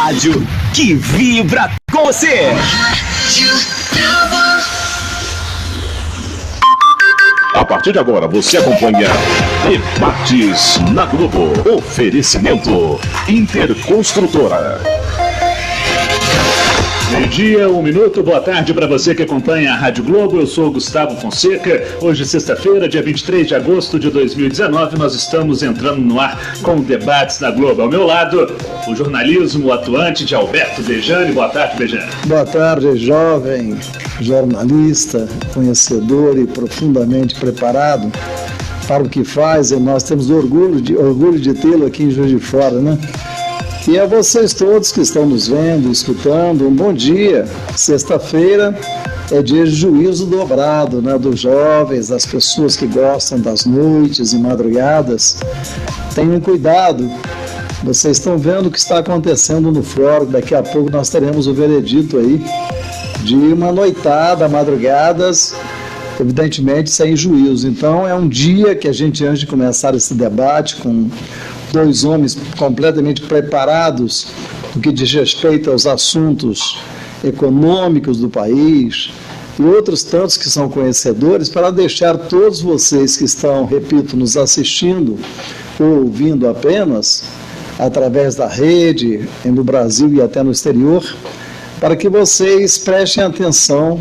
rádio que vibra com você. A partir de agora, você acompanha Debates na Globo. Oferecimento Interconstrutora. Meio-dia, 1 minuto, boa tarde para você que acompanha a Rádio Globo. Eu sou o Gustavo Fonseca. Hoje, sexta-feira, dia 23 de agosto de 2019, nós estamos entrando no ar com Debates na Globo. Ao meu lado, o jornalismo atuante de Alberto Bejani. Boa tarde, Bejani. Boa tarde, jovem jornalista, conhecedor e profundamente preparado para o que faz, e nós temos orgulho de tê-lo aqui em Juiz de Fora, né? E a vocês todos que estão nos vendo, escutando, um bom dia. Sexta-feira é dia de juízo dobrado, né, dos jovens, das pessoas que gostam das noites e madrugadas. Tenham cuidado. Vocês estão vendo o que está acontecendo no fórum. Daqui a pouco nós teremos o veredito aí de uma noitada, madrugadas, evidentemente sem juízo. Então é um dia que a gente, antes de começar esse debate com dois homens completamente preparados no que diz respeito aos assuntos econômicos do país e outros tantos que são conhecedores, para deixar todos vocês que estão, repito, nos assistindo ou ouvindo apenas através da rede, no Brasil e até no exterior, para que vocês prestem atenção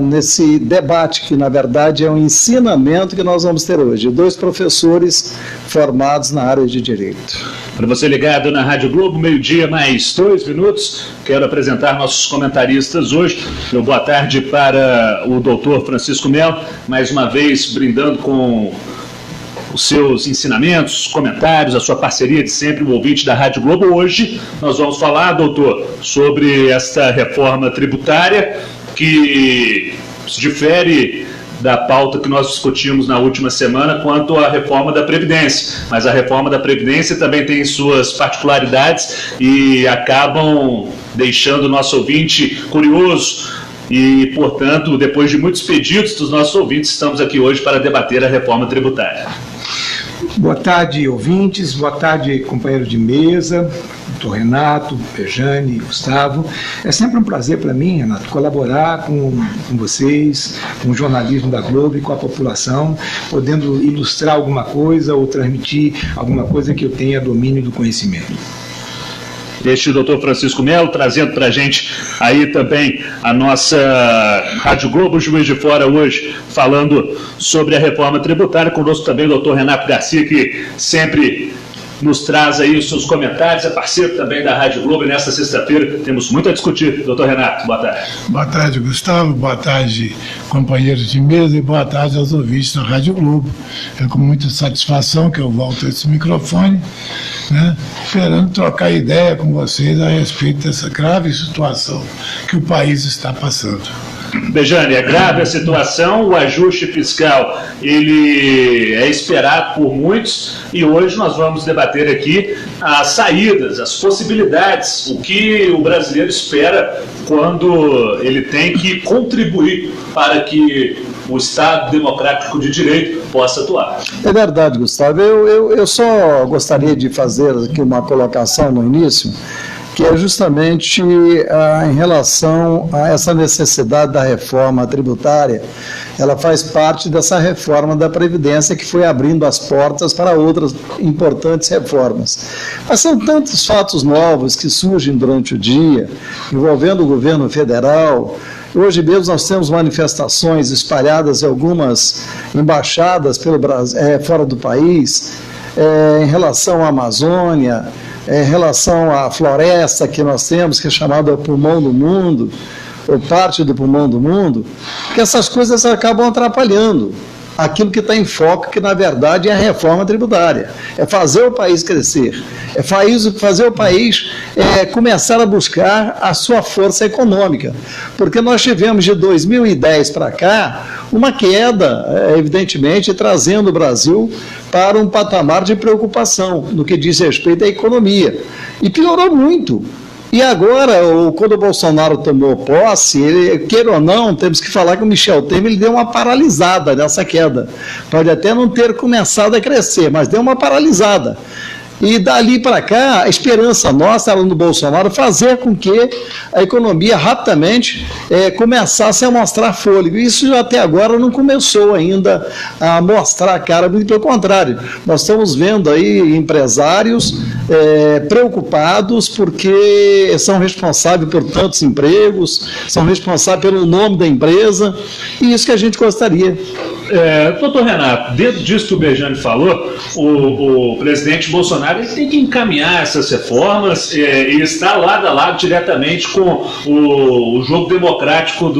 nesse debate, que na verdade é um ensinamento que nós vamos ter hoje, dois professores formados na área de Direito. Para você ligado na Rádio Globo, meio-dia mais 2 minutos, quero apresentar nossos comentaristas hoje. Meu boa tarde para o doutor Francisco Melo, mais uma vez brindando com os seus ensinamentos, comentários, a sua parceria de sempre, o ouvinte da Rádio Globo. Hoje nós vamos falar, doutor, sobre esta reforma tributária que se difere da pauta que nós discutimos na última semana quanto à reforma da Previdência. Mas a reforma da Previdência também tem suas particularidades e acabam deixando o nosso ouvinte curioso. E, portanto, depois de muitos pedidos dos nossos ouvintes, estamos aqui hoje para debater a reforma tributária. Boa tarde, ouvintes. Boa tarde, companheiro de mesa, doutor Renato, Bejani, Gustavo. É sempre um prazer para mim, Renato, colaborar com vocês, com o jornalismo da Globo e com a população, podendo ilustrar alguma coisa ou transmitir alguma coisa que eu tenha domínio do conhecimento. Este doutor Francisco Melo, trazendo para a gente aí também a nossa Rádio Globo Juiz de Fora hoje, falando sobre a reforma tributária. Conosco também o doutor Renato Garcia, que sempre nos traz aí os seus comentários, é parceiro também da Rádio Globo, e nesta sexta-feira temos muito a discutir. Doutor Renato, boa tarde. Boa tarde, Gustavo, boa tarde, companheiros de mesa, e boa tarde aos ouvintes da Rádio Globo. É com muita satisfação que eu volto a esse microfone, né, esperando trocar ideia com vocês a respeito dessa grave situação que o país está passando. Bejani, é grave a situação, o ajuste fiscal ele é esperado por muitos, e hoje nós vamos debater aqui as saídas, as possibilidades, o que o brasileiro espera quando ele tem que contribuir para que o Estado democrático de direito possa atuar. É verdade, Gustavo. Eu só gostaria de fazer aqui uma colocação no início, que é justamente em relação a essa necessidade da reforma tributária. Ela faz parte dessa reforma da Previdência, que foi abrindo as portas para outras importantes reformas. Mas são tantos fatos novos que surgem durante o dia, envolvendo o governo federal. Hoje mesmo nós temos manifestações espalhadas em algumas embaixadas pelo Brasil, fora do país, em relação à Amazônia, em relação à floresta que nós temos, que é chamada pulmão do mundo, ou parte do pulmão do mundo, que essas coisas acabam atrapalhando aquilo que está em foco, que na verdade é a reforma tributária. É fazer o país crescer, é fazer o país começar a buscar a sua força econômica. Porque nós tivemos de 2010 para cá uma queda, evidentemente, trazendo o Brasil para um patamar de preocupação no que diz respeito à economia. E piorou muito. E agora, quando o Bolsonaro tomou posse, queira ou não, temos que falar que o Michel Temer deu uma paralisada nessa queda. Pode até não ter começado a crescer, mas deu uma paralisada. E dali para cá, a esperança nossa era no Bolsonaro fazer com que a economia rapidamente começasse a mostrar fôlego. Isso até agora não começou ainda a mostrar a cara, muito pelo contrário. Nós estamos vendo aí empresários preocupados porque são responsáveis por tantos empregos, são responsáveis pelo nome da empresa, e isso que a gente gostaria. Doutor Renato, dentro disso que o Bejanne falou, o presidente Bolsonaro ele tem que encaminhar essas reformas e estar lado a lado diretamente com o jogo democrático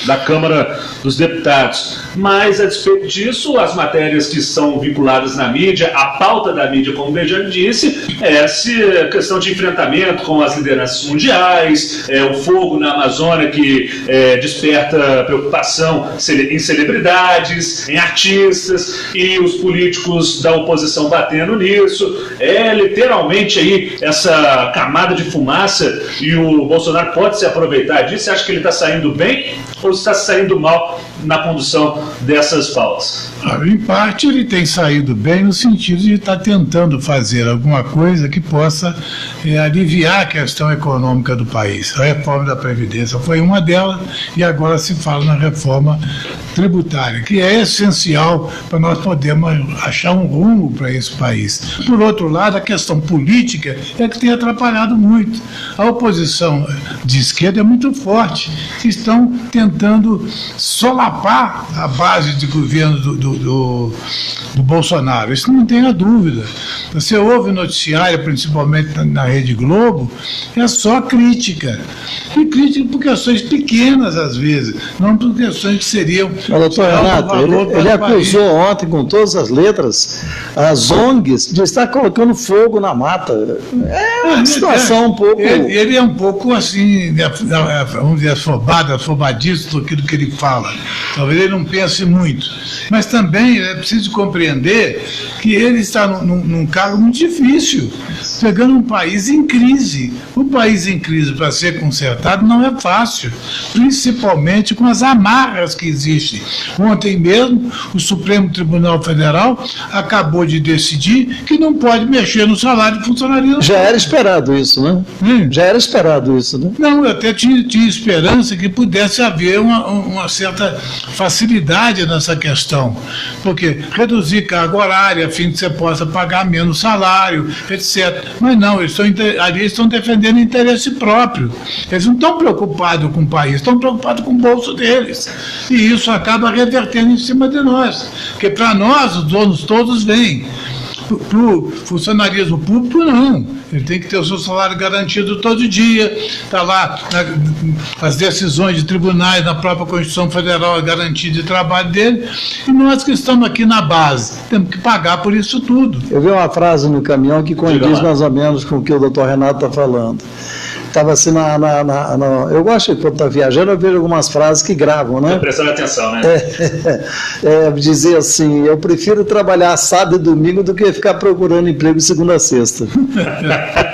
da Câmara dos Deputados. Mas, a despeito disso, as matérias que são vinculadas na mídia, a pauta da mídia, como o Bejanne disse, é essa questão de enfrentamento com as lideranças mundiais, o fogo na Amazônia que desperta preocupação em celebridades, em artistas, e os políticos da oposição batendo nisso. Literalmente aí essa camada de fumaça, e o Bolsonaro pode se aproveitar disso. Você acha que ele está saindo bem ou está saindo mal na condução dessas pautas? Em parte ele tem saído bem no sentido de estar tentando fazer alguma coisa que possa aliviar a questão econômica do país. A reforma da Previdência foi uma delas, e agora se fala na reforma tributária, que é essencial para nós podermos achar um rumo para esse país. Por outro lado, a questão política é que tem atrapalhado muito. A oposição de esquerda é muito forte, estão tentando solapar a base de governo do Bolsonaro. Isso não tenha dúvida. Você ouve o noticiário, principalmente na Rede Globo, é só crítica. E crítica por questões pequenas, às vezes, não por questões que seriam... Mas, doutor Renato, ele acusou ontem, com todas as letras, as ONGs de estar colocando fogo na mata. É uma situação um pouco... Ele é um pouco assim, vamos dizer, afobadíssimo daquilo que ele fala. Talvez ele não pense muito. Mas também é preciso compreender que ele está num cargo muito difícil, pegando um país em crise. O país em crise, para ser consertado, não é fácil, principalmente com as amarras que existem. Ontem mesmo, o Supremo Tribunal Federal acabou de decidir que não pode mexer no salário de funcionário. Já era esperado isso, né? Já era esperado isso, né? Não, eu até tinha esperança que pudesse haver uma certa facilidade nessa questão, porque reduzir carga horária a fim de que você possa pagar menos salário, etc. Mas não, eles estão defendendo interesse próprio. Eles não estão preocupados com o país, estão preocupados com o bolso deles. E isso acaba revertendo em cima de nós. Porque para nós, os donos todos vêm. Para o funcionarismo público, não. Ele tem que ter o seu salário garantido todo dia, está lá as decisões de tribunais, na própria Constituição Federal, a garantia de trabalho dele, e nós que estamos aqui na base, temos que pagar por isso tudo. Eu vi uma frase no caminhão que condiz mais ou menos com o que o doutor Renato está falando. Estava assim eu gosto de, quando estou viajando, eu vejo algumas frases que gravam, né? Prestando atenção, né? Dizer assim, eu prefiro trabalhar sábado e domingo do que ficar procurando emprego de segunda a sexta.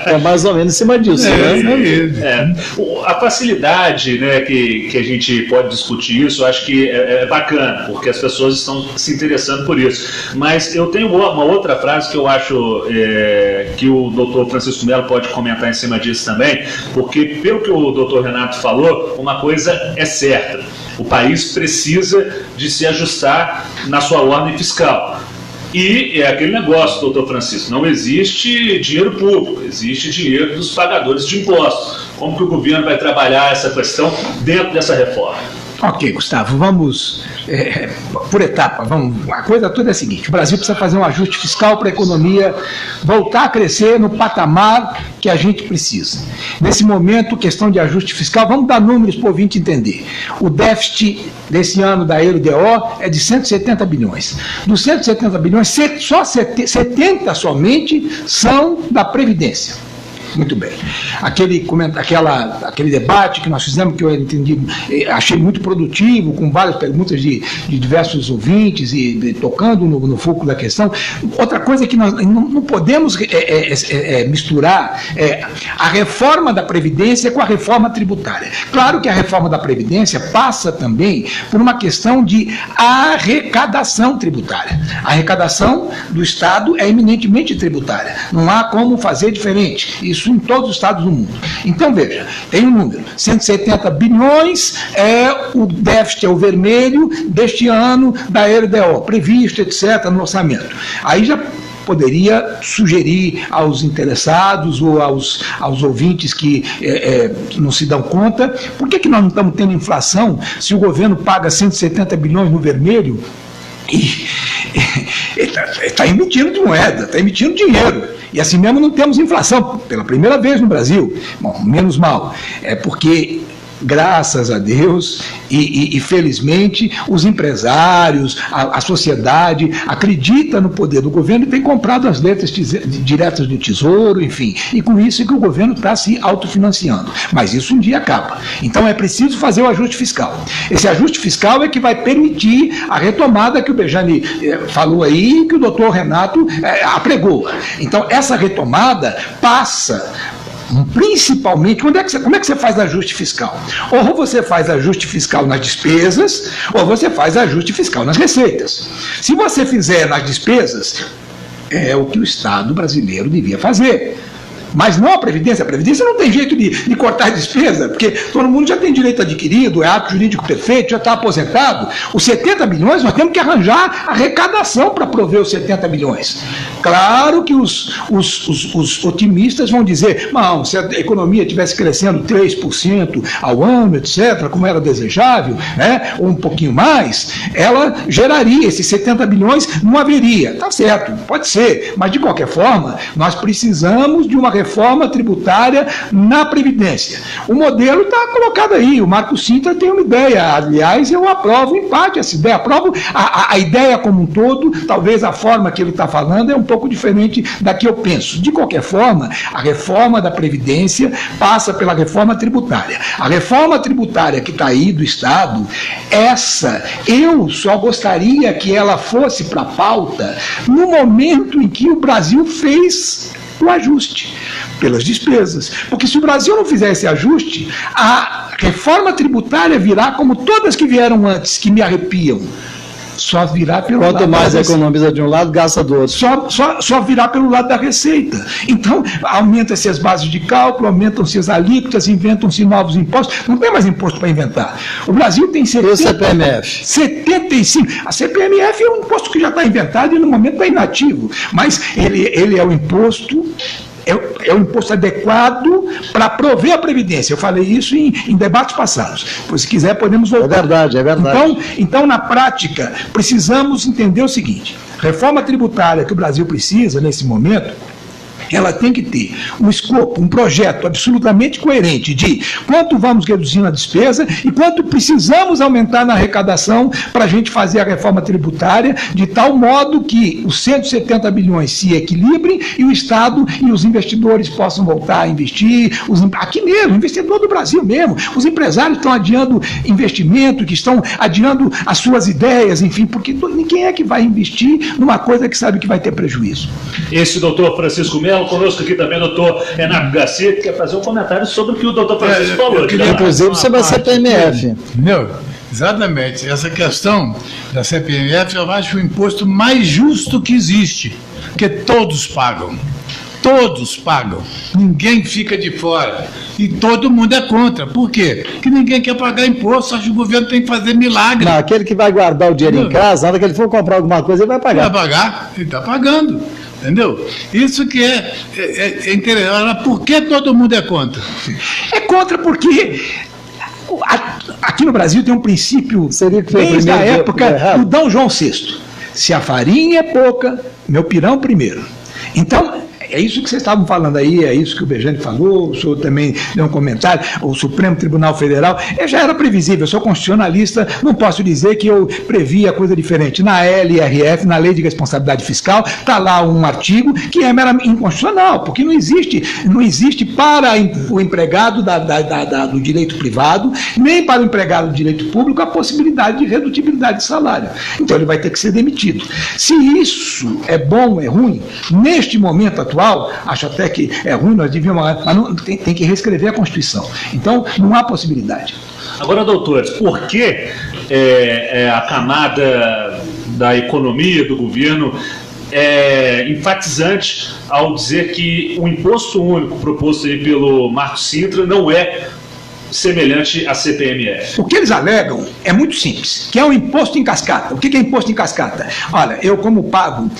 É mais ou menos em cima disso, né? A facilidade, né, que a gente pode discutir isso, eu acho que é bacana, porque as pessoas estão se interessando por isso. Mas eu tenho uma outra frase que eu acho que o doutor Francisco Melo pode comentar em cima disso também, porque, pelo que o doutor Renato falou, uma coisa é certa: o país precisa de se ajustar na sua ordem fiscal. E é aquele negócio, doutor Francisco, não existe dinheiro público, existe dinheiro dos pagadores de impostos. Como que o governo vai trabalhar essa questão dentro dessa reforma? Ok, Gustavo, vamos por etapa. A coisa toda é a seguinte: o Brasil precisa fazer um ajuste fiscal para a economia voltar a crescer no patamar que a gente precisa. Nesse momento, questão de ajuste fiscal, vamos dar números para o ouvinte entender. O déficit desse ano da LDO é de 170 bilhões. Dos 170 bilhões, só 70 somente são da Previdência. Muito bem. Aquele debate que nós fizemos, que eu entendi, achei muito produtivo, com várias perguntas de diversos ouvintes e tocando no foco da questão. Outra coisa que nós não podemos misturar a reforma da Previdência com a reforma tributária. Claro que a reforma da Previdência passa também por uma questão de arrecadação tributária. A arrecadação do Estado é eminentemente tributária. Não há como fazer diferente. Isso em todos os estados do mundo. Então, veja, tem um número, 170 bilhões é o déficit, é o vermelho deste ano da LDO, previsto, etc., no orçamento. Aí já poderia sugerir aos interessados ou aos ouvintes que não se dão conta, por que nós não estamos tendo inflação se o governo paga 170 bilhões no vermelho e está emitindo de moeda, está emitindo dinheiro. E assim mesmo não temos inflação, pela primeira vez no Brasil. Bom, menos mal. É porque, graças a Deus e felizmente, os empresários, a sociedade acredita no poder do governo e tem comprado as letras diretas do Tesouro, enfim. E com isso é que o governo está se autofinanciando. Mas isso um dia acaba. Então é preciso fazer o ajuste fiscal. Esse ajuste fiscal é que vai permitir a retomada que o Bejani falou aí, que o doutor Renato apregou. Então essa retomada passa principalmente, como é que você faz ajuste fiscal? Ou você faz ajuste fiscal nas despesas, ou você faz ajuste fiscal nas receitas. Se você fizer nas despesas, é o que o Estado brasileiro devia fazer. Mas não a Previdência. A Previdência não tem jeito de cortar a despesa, porque todo mundo já tem direito adquirido, é ato jurídico perfeito, já está aposentado. Os 70 bilhões, nós temos que arranjar arrecadação para prover os 70 bilhões. Claro que os otimistas vão dizer, não, se a economia estivesse crescendo 3% ao ano, etc., como era desejável, né, ou um pouquinho mais, ela geraria esses 70 bilhões, não haveria. Tá certo, pode ser, mas de qualquer forma, nós precisamos de uma reforma tributária na Previdência. O modelo está colocado aí, o Marco Sintra tem uma ideia, aliás, eu aprovo em parte essa ideia, aprovo a ideia como um todo, talvez a forma que ele está falando é um pouco diferente da que eu penso. De qualquer forma, a reforma da Previdência passa pela reforma tributária. A reforma tributária que está aí do Estado, essa, eu só gostaria que ela fosse para a pauta no momento em que o Brasil fez o ajuste pelas despesas. Porque se o Brasil não fizer esse ajuste, a reforma tributária virá como todas que vieram antes, que me arrepiam. Só virá pelo lado. Quanto mais economiza de um lado, gasta do outro. Só virá pelo lado da receita. Então, aumentam-se as bases de cálculo, aumentam-se as alíquotas, inventam-se novos impostos. Não tem mais imposto para inventar. O Brasil tem 70, e o CPMF? 75. A CPMF é um imposto que já está inventado e no momento está inativo. Mas ele é o imposto. É um imposto adequado para prover a Previdência. Eu falei isso em debates passados. Se quiser, podemos voltar. É verdade. Então, na prática, precisamos entender o seguinte: reforma tributária que o Brasil precisa, nesse momento, ela tem que ter um escopo, um projeto absolutamente coerente de quanto vamos reduzir na despesa e quanto precisamos aumentar na arrecadação para a gente fazer a reforma tributária de tal modo que os 170 bilhões se equilibrem e o Estado e os investidores possam voltar a investir, aqui mesmo, investidor do Brasil mesmo, os empresários estão adiando investimento, que estão adiando as suas ideias, enfim, porque ninguém é que vai investir numa coisa que sabe que vai ter prejuízo. Esse doutor Francisco Melo, conosco aqui também o doutor Renato Garcia, que quer fazer um comentário sobre o que o doutor Francisco falou. Inclusive sobre a CPMF. Entendeu? Exatamente. Essa questão da CPMF, eu acho o imposto mais justo que existe, porque todos pagam. Todos pagam, ninguém fica de fora e todo mundo é contra. Por quê? Porque ninguém quer pagar imposto, acho que o governo tem que fazer milagre. Não, aquele que vai guardar o dinheiro em casa, na hora que ele for comprar alguma coisa, ele vai pagar. Vai pagar, ele está pagando, entendeu? Isso que é interessante. Por que todo mundo é contra? É contra porque aqui no Brasil tem um princípio desde a época do D. João VI. Se a farinha é pouca, meu pirão primeiro. Então, É isso que vocês estavam falando aí, é isso que o Bejane falou, o senhor também deu um comentário, o Supremo Tribunal Federal, já era previsível, eu sou constitucionalista, não posso dizer que eu previa coisa diferente. Na LRF, na Lei de Responsabilidade Fiscal, está lá um artigo que é meramente inconstitucional, porque não existe para o empregado do direito privado, nem para o empregado do direito público, a possibilidade de redutibilidade de salário. Então ele vai ter que ser demitido. Se isso é bom ou é ruim, neste momento atual, acho até que é ruim, nós devíamos, mas não, tem que reescrever a Constituição. Então, não há possibilidade. Agora, doutor, por que a camada da economia, do governo, é enfatizante ao dizer que o imposto único proposto aí pelo Marcos Cintra não é semelhante à CPMF? O que eles alegam é muito simples, que é um imposto em cascata. O que é imposto em cascata? Olha, eu como pago,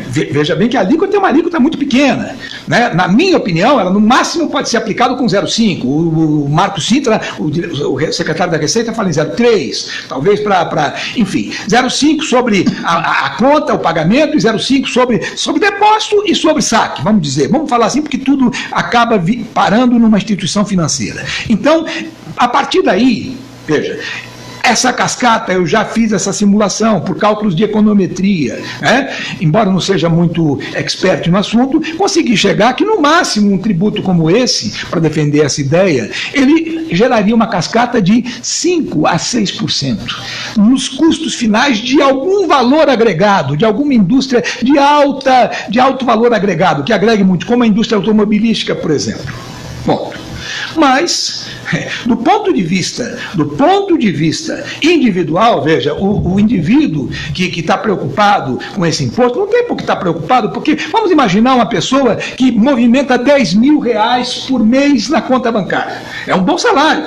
veja bem que a alíquota é uma alíquota muito pequena, né? Na minha opinião, ela no máximo pode ser aplicada com 0,5. O Marcos Cintra, o secretário da Receita, fala em 0,3, talvez enfim, 0,5 sobre a conta, o pagamento, e 0,5 sobre depósito e sobre saque, vamos dizer. Vamos falar assim, porque tudo acaba parando numa instituição financeira. Então, a partir daí, veja, essa cascata, eu já fiz essa simulação por cálculos de econometria, né? Embora não seja muito expert no assunto, consegui chegar que no máximo um tributo como esse, para defender essa ideia, ele geraria uma cascata de 5 a 6% nos custos finais de algum valor agregado, de alguma indústria de alto valor agregado, que agregue muito, como a indústria automobilística, por exemplo. Ponto. Mas, do ponto de vista individual, veja, o indivíduo que está preocupado com esse imposto, não tem por que estar preocupado, porque vamos imaginar uma pessoa que movimenta R$10.000 por mês na conta bancária. É um bom salário,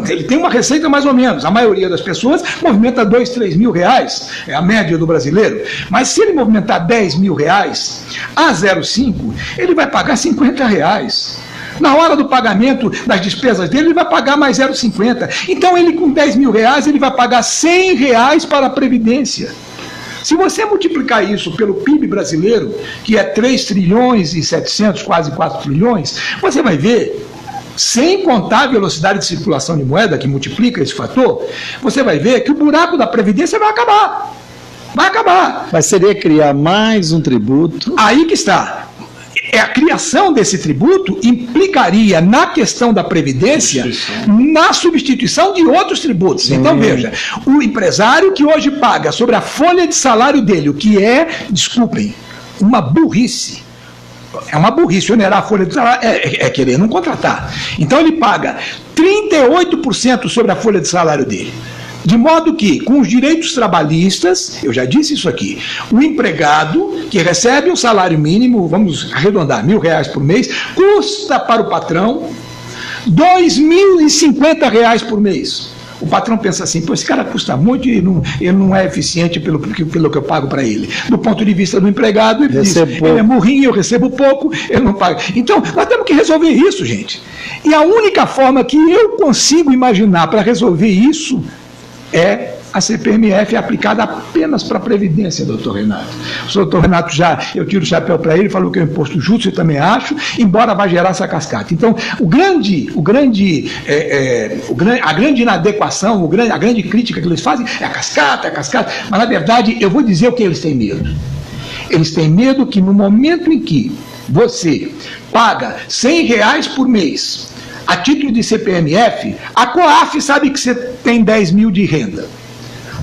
ele tem uma receita mais ou menos. A maioria das pessoas movimenta R$2.000, R$3.000, é a média do brasileiro. Mas se ele movimentar R$10.000 a 0,5, ele vai pagar R$50. Na hora do pagamento das despesas dele, ele vai pagar mais 0,50. Então, ele com R$10.000, ele vai pagar R$100 para a Previdência. Se você multiplicar isso pelo PIB brasileiro, que é 3 trilhões e 700, quase 4 trilhões, você vai ver, sem contar a velocidade de circulação de moeda, que multiplica esse fator, você vai ver que o buraco da Previdência vai acabar. Vai acabar. Mas seria criar mais um tributo? Aí que está. A criação desse tributo implicaria na questão da Previdência, na substituição de outros tributos. Então, veja, o empresário que hoje paga sobre a folha de salário dele, o que é, desculpem, uma burrice. É uma burrice onerar a folha de salário, é querer não contratar. Então, ele paga 38% sobre a folha de salário dele. De modo que, com os direitos trabalhistas, eu já disse isso aqui, o empregado que recebe um salário mínimo, vamos arredondar, R$1.000 por mês, custa para o patrão R$2.050 por mês. O patrão pensa assim, pô, esse cara custa muito e ele não é eficiente pelo que eu pago para ele. Do ponto de vista do empregado, ele diz, ele é murrinho, eu recebo pouco, ele não paga. Então, nós temos que resolver isso, gente. E a única forma que eu consigo imaginar para resolver isso é a CPMF aplicada apenas para a Previdência, doutor Renato. O doutor Renato eu tiro o chapéu para ele, falou que é um imposto justo, eu também acho, embora vá gerar essa cascata. Então, a grande inadequação, a grande crítica que eles fazem é a cascata, mas na verdade eu vou dizer o que eles têm medo. Eles têm medo que no momento em que você paga R$100 por mês, a título de CPMF, a COAF sabe que você tem 10 mil de renda.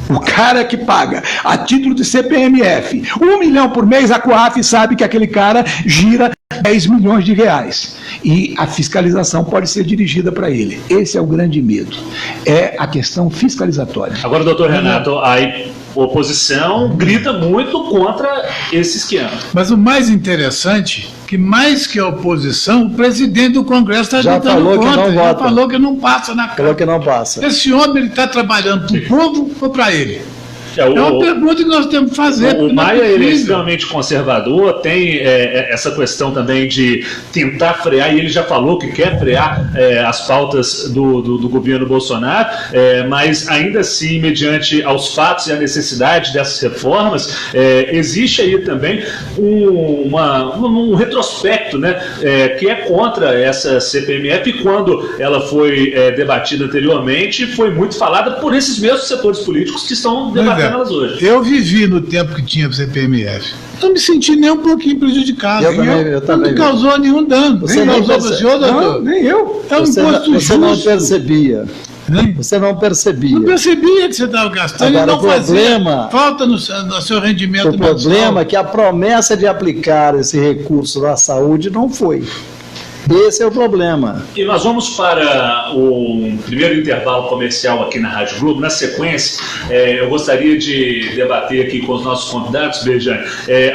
O cara que paga a título de CPMF 1 milhão por mês, a COAF sabe que aquele cara gira 10 milhões de reais. E a fiscalização pode ser dirigida para ele. Esse é o grande medo. É a questão fiscalizatória. Agora, doutor Renato, a oposição grita muito contra esse esquema. Mas o mais interessante, que mais que a oposição, o presidente do Congresso está gritando contra. Já falou que não passa na Câmara. Falou que não passa. Esse homem está trabalhando para o povo ou para ele? É uma pergunta que nós temos que fazer. O Maia ele é extremamente conservador, tem essa questão também de tentar frear, e ele já falou que quer frear as pautas do governo Bolsonaro, mas ainda assim, mediante aos fatos e a necessidade dessas reformas, existe aí também um retrospecto, né, que é contra essa CPMF. Quando ela foi debatida anteriormente, foi muito falada por esses mesmos setores políticos que estão debatendo elas hoje. Eu vivi no tempo que tinha CPMF. Não me senti nem um pouquinho prejudicado. Eu também. Não causou nenhum dano. Você nem não causou para o senhor, doutor? Não, nem eu. É um imposto Você não justo. percebia. Hein? Você não percebia. Não percebia que você estava gastando. Agora, e não o problema, fazia falta no seu rendimento O problema é que a promessa de aplicar esse recurso da saúde não foi. Esse é o problema. E nós vamos para o primeiro intervalo comercial aqui na Rádio Globo. Na sequência, eu gostaria de debater aqui com os nossos convidados, Bejane,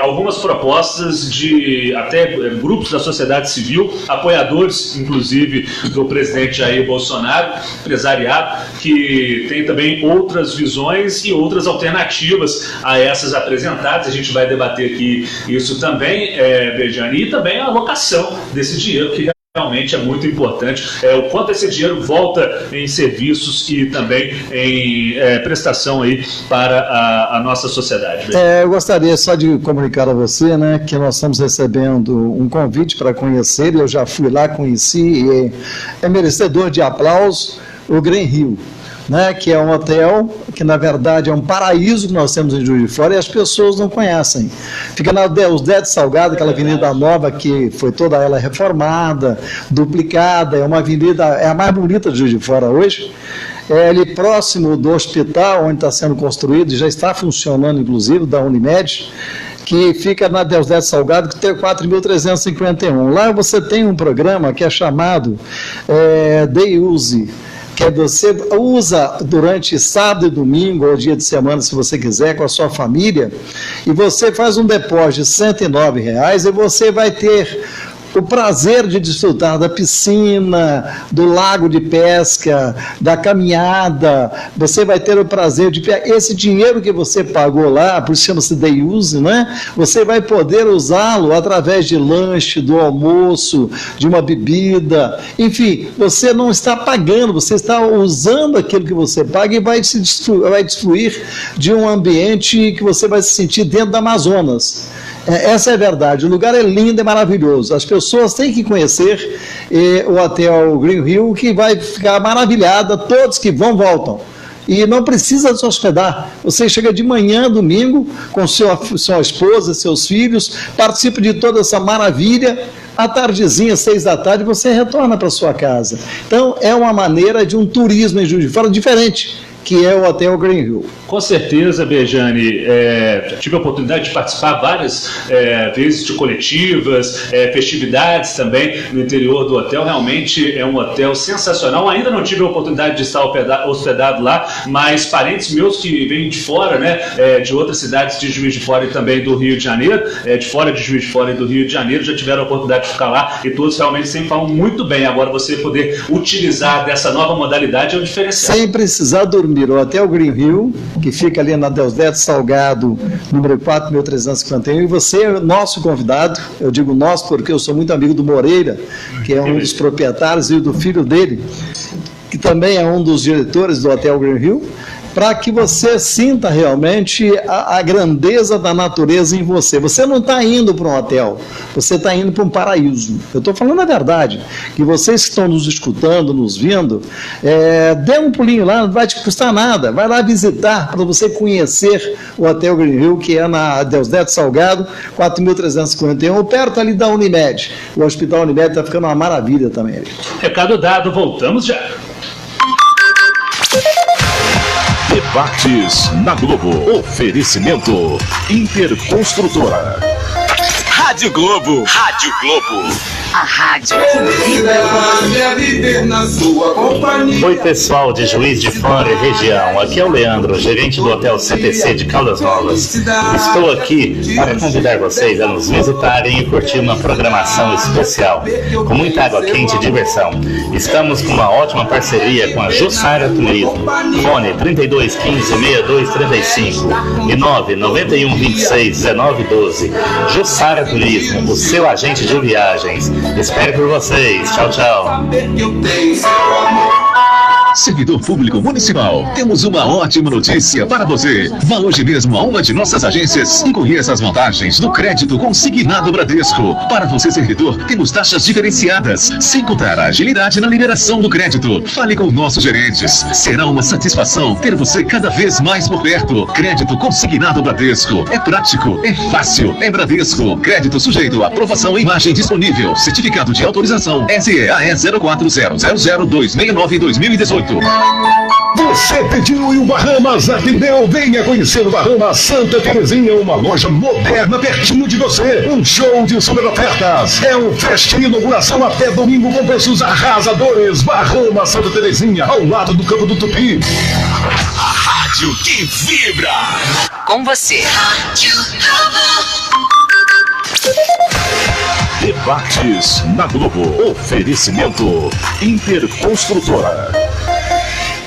algumas propostas de até grupos da sociedade civil, apoiadores, inclusive, do presidente Jair Bolsonaro, empresariado, que tem também outras visões e outras alternativas a essas apresentadas. A gente vai debater aqui isso também, Bejane, e também a alocação desse dinheiro, que realmente é muito importante, o quanto esse dinheiro volta em serviços e também em prestação aí para a nossa sociedade. Eu gostaria só de comunicar a você, né, que nós estamos recebendo um convite para conhecer, eu já fui lá, conheci, e é merecedor de aplauso, o Green Hill, né, que é um hotel que na verdade é um paraíso que nós temos em Juiz de Fora e as pessoas não conhecem. Fica na Deusdé de Salgado, aquela avenida nova que foi toda ela reformada, duplicada, é uma avenida, é a mais bonita de Juiz de Fora hoje. É ali próximo do hospital onde está sendo construído, e já está funcionando inclusive, da Unimed, que fica na Deusdé de Salgado, que tem 4.351. Lá você tem um programa que é chamado Day Use, que você usa durante sábado e domingo, ou dia de semana, se você quiser, com a sua família, e você faz um depósito de R$109 e você vai ter o prazer de desfrutar da piscina, do lago de pesca, da caminhada. Você vai ter o prazer de pegar esse dinheiro que você pagou lá, por isso chama-se Day Use, né? Você vai poder usá-lo através de lanche, do almoço, de uma bebida, enfim, você não está pagando, você está usando aquilo que você paga e vai desfruir de um ambiente que você vai se sentir dentro do Amazonas. Essa é a verdade, o lugar é lindo e maravilhoso, as pessoas têm que conhecer o Hotel Green Hill, que vai ficar maravilhada, todos que vão, voltam. E não precisa se hospedar, você chega de manhã, domingo, com sua esposa, seus filhos, participa de toda essa maravilha, à tardezinha, 6 da tarde, você retorna para sua casa. Então, é uma maneira de um turismo em Juiz de Fora diferente, que é o Hotel Green Hill. Com certeza, Bejane, tive a oportunidade de participar várias vezes de coletivas, festividades também no interior do hotel. Realmente é um hotel sensacional. Ainda não tive a oportunidade de estar hospedado lá, mas parentes meus que vêm de fora, né, de outras cidades de Juiz de Fora e também do Rio de Janeiro, de fora de Juiz de Fora e do Rio de Janeiro, já tiveram a oportunidade de ficar lá e todos realmente sempre falam muito bem. Agora, você poder utilizar dessa nova modalidade é um diferencial. Sem precisar dormir. O Hotel Green Hill, que fica ali na Deusdé de Salgado, número 4.351, e você é nosso convidado, eu digo nosso porque eu sou muito amigo do Moreira, que é um dos proprietários, e do filho dele, que também é um dos diretores do Hotel Green Hill, para que você sinta realmente a grandeza da natureza em você. Você não está indo para um hotel, você está indo para um paraíso. Eu estou falando a verdade, que vocês que estão nos escutando, nos vendo, dê um pulinho lá, não vai te custar nada, vai lá visitar para você conhecer o Hotel Green Hill, que é na Deusdé de Salgado, 4.351, perto ali da Unimed. O Hospital Unimed está ficando uma maravilha também. Recado dado, voltamos já. Debates na Globo. Oferecimento Interconstrutora. Rádio Globo. Rádio Globo. A rádio que vibra. Oi, pessoal de Juiz de Fora e região. Aqui é o Leandro, gerente do Hotel CTC de Caldas Novas. Estou aqui para convidar vocês a nos visitarem e curtir uma programação especial, com muita água quente e diversão. Estamos com uma ótima parceria com a Jussara Turismo. Fone 3215-6235 e 99126-1912. Jussara Turismo, o seu agente de viagens. Espero por vocês. Tchau, tchau. Servidor Público Municipal, temos uma ótima notícia para você. Vá hoje mesmo a uma de nossas agências e conheça as vantagens do crédito consignado Bradesco. Para você, servidor, temos taxas diferenciadas, sem contar a agilidade na liberação do crédito. Fale com nossos gerentes. Será uma satisfação ter você cada vez mais por perto. Crédito consignado Bradesco. É prático, é fácil, é Bradesco. Crédito sujeito à aprovação e imagem disponível. Certificado de autorização SEAE 04000269-2018. Você pediu e o Bahamas atendeu. Venha conhecer o Bahamas Santa Terezinha, uma loja moderna pertinho de você. Um show de super ofertas. É um festa de inauguração até domingo com preços arrasadores. Bahamas Santa Terezinha, ao lado do Campo do Tupi. A rádio que vibra. Com você. Rádio Debates na Globo. Oferecimento Interconstrutora.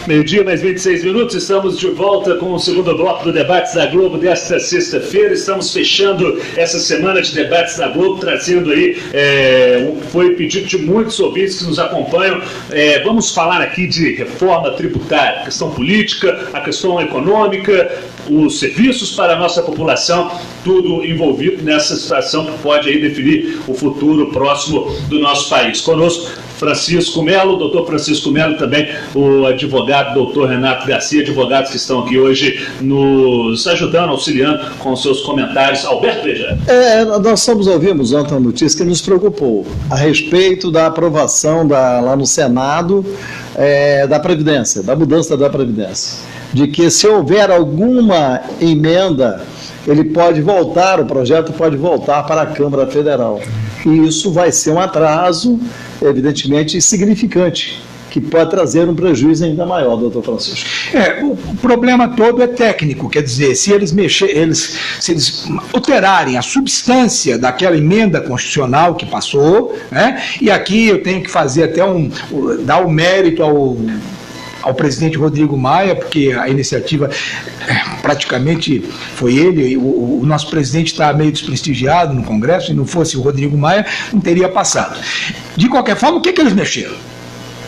Meio-dia, mais 26 minutos, estamos de volta com o segundo bloco do Debates da Globo desta sexta-feira. Estamos fechando essa semana de Debates da Globo, trazendo aí, foi pedido de muitos ouvintes que nos acompanham. Vamos falar aqui de reforma tributária, questão política, a questão econômica, os serviços para a nossa população, tudo envolvido nessa situação que pode aí definir o futuro próximo do nosso país. Conosco, Francisco Melo, doutor Francisco Melo, também o advogado doutor Renato Garcia, advogados que estão aqui hoje nos ajudando, auxiliando com seus comentários. Alberto Beja. Nós ouvimos ontem uma notícia que nos preocupou a respeito da aprovação lá no Senado da Previdência, da mudança da Previdência, de que se houver alguma emenda, o projeto pode voltar para a Câmara Federal. E isso vai ser um atraso, evidentemente, significante, que pode trazer um prejuízo ainda maior, doutor Francisco. O problema todo é técnico, quer dizer, se eles alterarem a substância daquela emenda constitucional que passou, né, e aqui eu tenho que fazer até dar o mérito ao presidente Rodrigo Maia, porque a iniciativa praticamente foi ele. O nosso presidente está meio desprestigiado no Congresso, se não fosse o Rodrigo Maia, não teria passado. De qualquer forma, o que eles mexeram?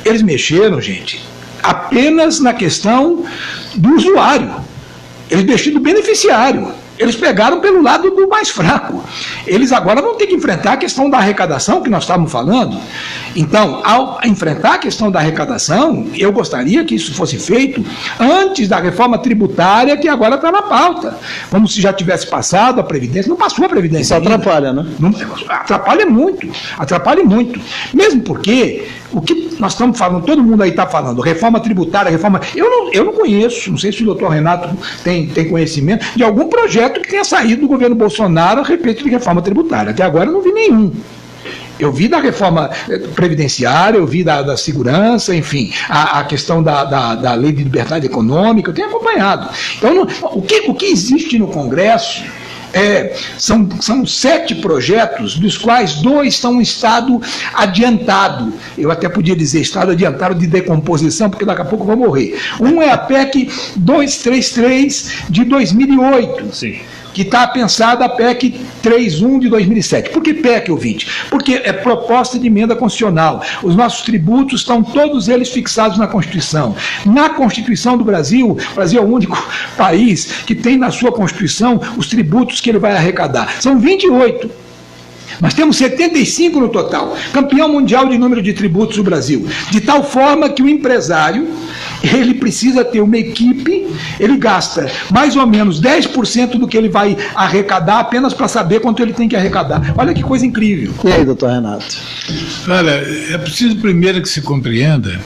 Eles mexeram, gente, apenas na questão do usuário. Eles mexeram do beneficiário. Eles pegaram pelo lado do mais fraco. Eles agora vão ter que enfrentar a questão da arrecadação que nós estávamos falando. Então, ao enfrentar a questão da arrecadação, eu gostaria que isso fosse feito antes da reforma tributária, que agora está na pauta. Como se já tivesse passado a Previdência. Não passou a Previdência. Isso ainda atrapalha, né? Atrapalha muito. Mesmo porque o que nós estamos falando, todo mundo aí está falando, reforma tributária, Eu não conheço, não sei se o doutor Renato tem conhecimento de algum projeto que tenha saído do governo Bolsonaro a respeito de reforma tributária. Até agora eu não vi nenhum. Eu vi da reforma previdenciária, eu vi da segurança, enfim, a questão da lei de liberdade econômica, eu tenho acompanhado. Então, o que existe no Congresso são 7 projetos, dos quais 2 estão em estado adiantado. Eu até podia dizer estado adiantado de decomposição, porque daqui a pouco eu vou morrer. Um é a PEC 233 de 2008. Sim. Que está pensada a PEC 31 de 2007. Por que PEC, ouvinte? Porque é proposta de emenda constitucional. Os nossos tributos estão todos eles fixados na Constituição. Na Constituição do Brasil, o Brasil é o único país que tem na sua Constituição os tributos que ele vai arrecadar. São 28. Nós temos 75 no total. Campeão mundial de número de tributos do Brasil. De tal forma que o empresário, ele precisa ter uma equipe, ele gasta mais ou menos 10% do que ele vai arrecadar apenas para saber quanto ele tem que arrecadar. Olha que coisa incrível. E aí, doutor Renato? Olha, é preciso primeiro que se compreenda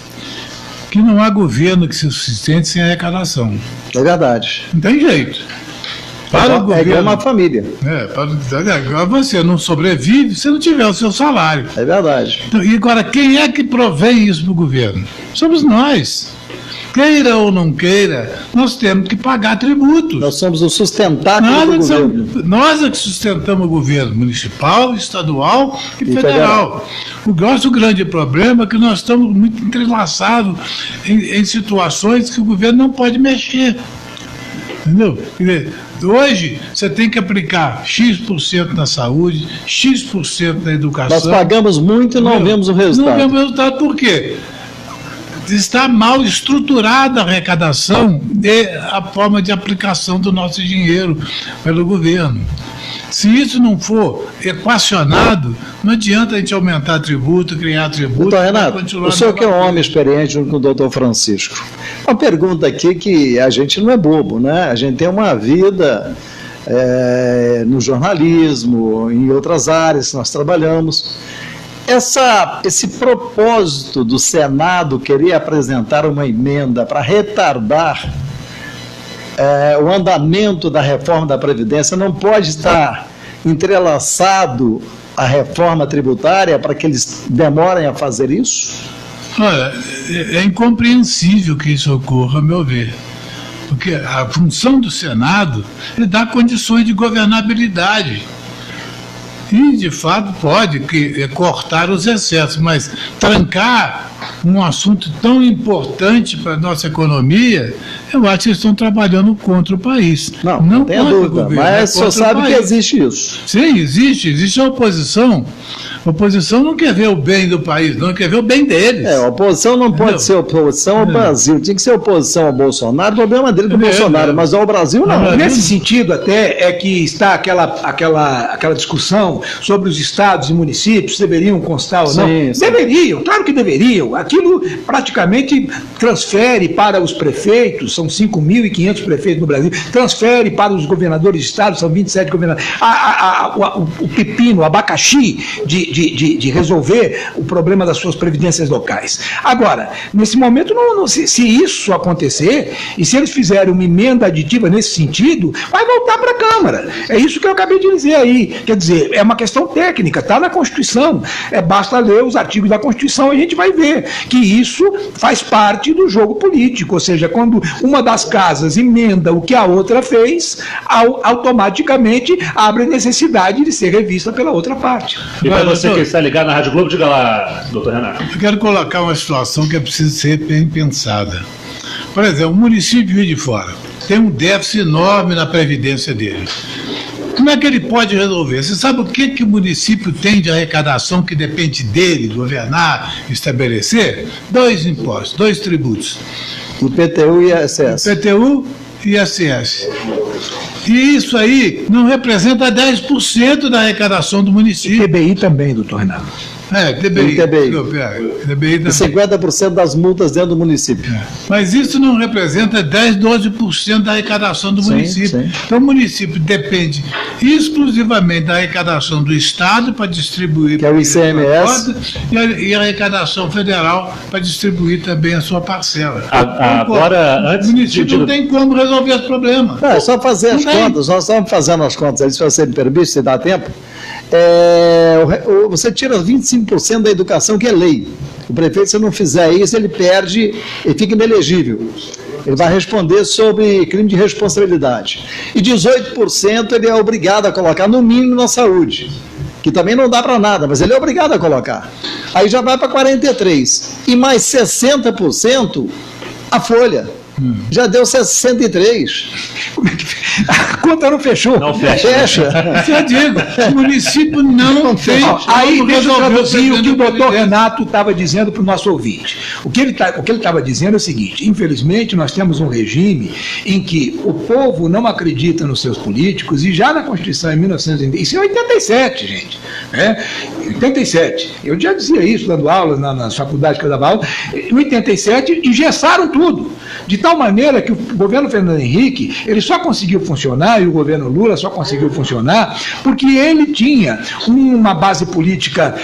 que não há governo que se sustente sem arrecadação. É verdade. Não tem jeito. Para o igual governo, uma família. Agora você não sobrevive se não tiver o seu salário. É verdade. Então, e agora, quem é que provém isso para o governo? Somos nós. Queira ou não queira, nós temos que pagar tributos. Nós somos o sustentáculo do governo. Nós é que sustentamos o governo municipal, estadual e federal. O nosso grande problema é que nós estamos muito entrelaçados em situações que o governo não pode mexer. Entendeu? Quer dizer, hoje você tem que aplicar X% na saúde, X% na educação. Nós pagamos muito e não vemos o resultado. Não vemos o resultado por quê? Está mal estruturada a arrecadação e a forma de aplicação do nosso dinheiro pelo governo. Se isso não for equacionado, não adianta a gente aumentar tributo, criar tributo. Doutor Renato, o senhor que é um homem experiente junto com o doutor Francisco. Uma pergunta aqui que a gente não é bobo, né? A gente tem uma vida no jornalismo, em outras áreas que nós trabalhamos. Esse propósito do Senado querer apresentar uma emenda para retardar o andamento da reforma da Previdência não pode estar entrelaçado à reforma tributária para que eles demorem a fazer isso? Olha, é incompreensível que isso ocorra, a meu ver. Porque a função do Senado é dar condições de governabilidade. E, de fato, pode cortar os excessos, mas trancar um assunto tão importante para a nossa economia, eu acho que eles estão trabalhando contra o país. Não tenho dúvida, governo, mas o senhor sabe que existe isso. Sim, existe a oposição. A oposição não quer ver o bem do país, não quer ver o bem deles. A oposição não pode ser oposição ao Brasil, tinha que ser oposição ao Bolsonaro, o problema dele com o Bolsonaro, mas ao Brasil não. Nesse sentido até é que está aquela discussão sobre os estados e municípios, deveriam constar ou não. Sim. Deveriam, claro que deveriam. Aquilo praticamente transfere para os prefeitos, são 5.500 prefeitos no Brasil, transfere para os governadores de estado, são 27 governadores. O pepino, o abacaxi de resolver o problema das suas previdências locais. Agora, nesse momento, se isso acontecer, e se eles fizerem uma emenda aditiva nesse sentido, vai voltar para a Câmara. É isso que eu acabei de dizer aí. Quer dizer, é uma questão técnica, está na Constituição. Basta ler os artigos da Constituição e a gente vai ver que isso faz parte do jogo político, ou seja, quando uma das casas emenda o que a outra fez, automaticamente abre necessidade de ser revista pela outra parte. E para você que está ligado na Rádio Globo, diga lá, doutor Renato. Eu quero colocar uma situação que é preciso ser bem pensada. Por exemplo, o município de Juiz de Fora tem um déficit enorme na previdência dele. Como é que ele pode resolver? Você sabe o que o município tem de arrecadação que depende dele, governar, estabelecer? 2 impostos, 2 tributos. IPTU e ISS. IPTU e ISS. E isso aí não representa 10% da arrecadação do município. E TBI também, doutor Renato. TBI. E 50% das multas dentro do município. Mas isso não representa 10, 12% da arrecadação do município. Sim. Então o município depende exclusivamente da arrecadação do Estado para distribuir. Que é o ICMS. E a arrecadação federal para distribuir também a sua parcela. Agora, antes o município não tem como resolver esse problema. É só fazer as contas. Nós estamos fazendo as contas aí, se você me permite, se dá tempo. Você tira 25% da educação, que é lei. O prefeito, se não fizer isso, ele perde e fica inelegível. Ele vai responder sobre crime de responsabilidade. E 18% ele é obrigado a colocar, no mínimo, na saúde, que também não dá para nada, mas ele é obrigado a colocar. Aí já vai para 43%. E mais 60% a folha. Já deu 63%. A conta não fechou. Não fecha. Eu digo, o município não tem. Aí deixa eu traduzir o que o doutor Renato estava dizendo para o nosso ouvinte. O que ele estava dizendo é o seguinte: infelizmente, nós temos um regime em que o povo não acredita nos seus políticos, e já na Constituição em 1987, isso é 87, gente. 87. Eu já dizia isso dando aula nas faculdades que eu dava aula. Em 87, engessaram tudo. De tal maneira que o governo Fernando Henrique, ele só conseguiu funcionar, e o governo Lula só conseguiu funcionar, porque ele tinha uma base política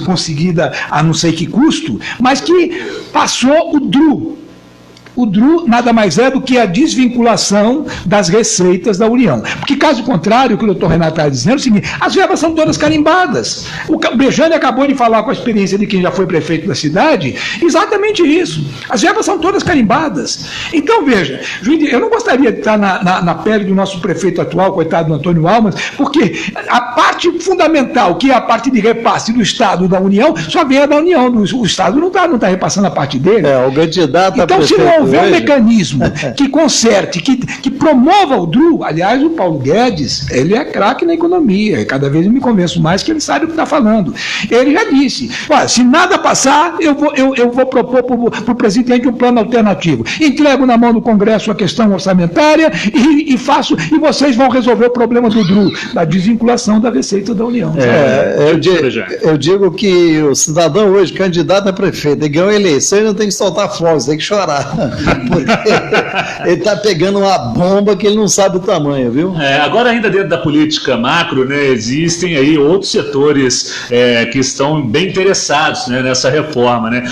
conseguida a não sei que custo, mas que passou o DRU. O DRU nada mais é do que a desvinculação das receitas da União. Porque, caso contrário, o que o doutor Renato está dizendo é o seguinte: as verbas são todas carimbadas. O Bejane acabou de falar, com a experiência de quem já foi prefeito da cidade, exatamente isso. As verbas são todas carimbadas. Então, veja, eu não gostaria de estar na pele do nosso prefeito atual, coitado do Antônio Almas, porque a parte fundamental, que é a parte de repasse do Estado da União, só vem da União. O Estado não está repassando a parte dele. O candidato então, se não houver um mecanismo que conserte, que promova o DRU, aliás, o Paulo Guedes, ele é craque na economia, e cada vez eu me convenço mais que ele sabe o que está falando. Ele já disse: olha, se nada passar, eu vou propor para o presidente um plano alternativo. Entrego na mão do Congresso a questão orçamentária e vocês vão resolver o problema do DRU, da desvinculação da receita da União. Eu digo que o cidadão hoje, candidato a prefeito, ele ganhou a eleição e não tem que soltar fogos, tem que chorar. Porque ele está pegando uma bomba que ele não sabe o tamanho, viu? Agora, ainda dentro da política macro, né, existem aí outros setores que estão bem interessados, né, nessa reforma, né?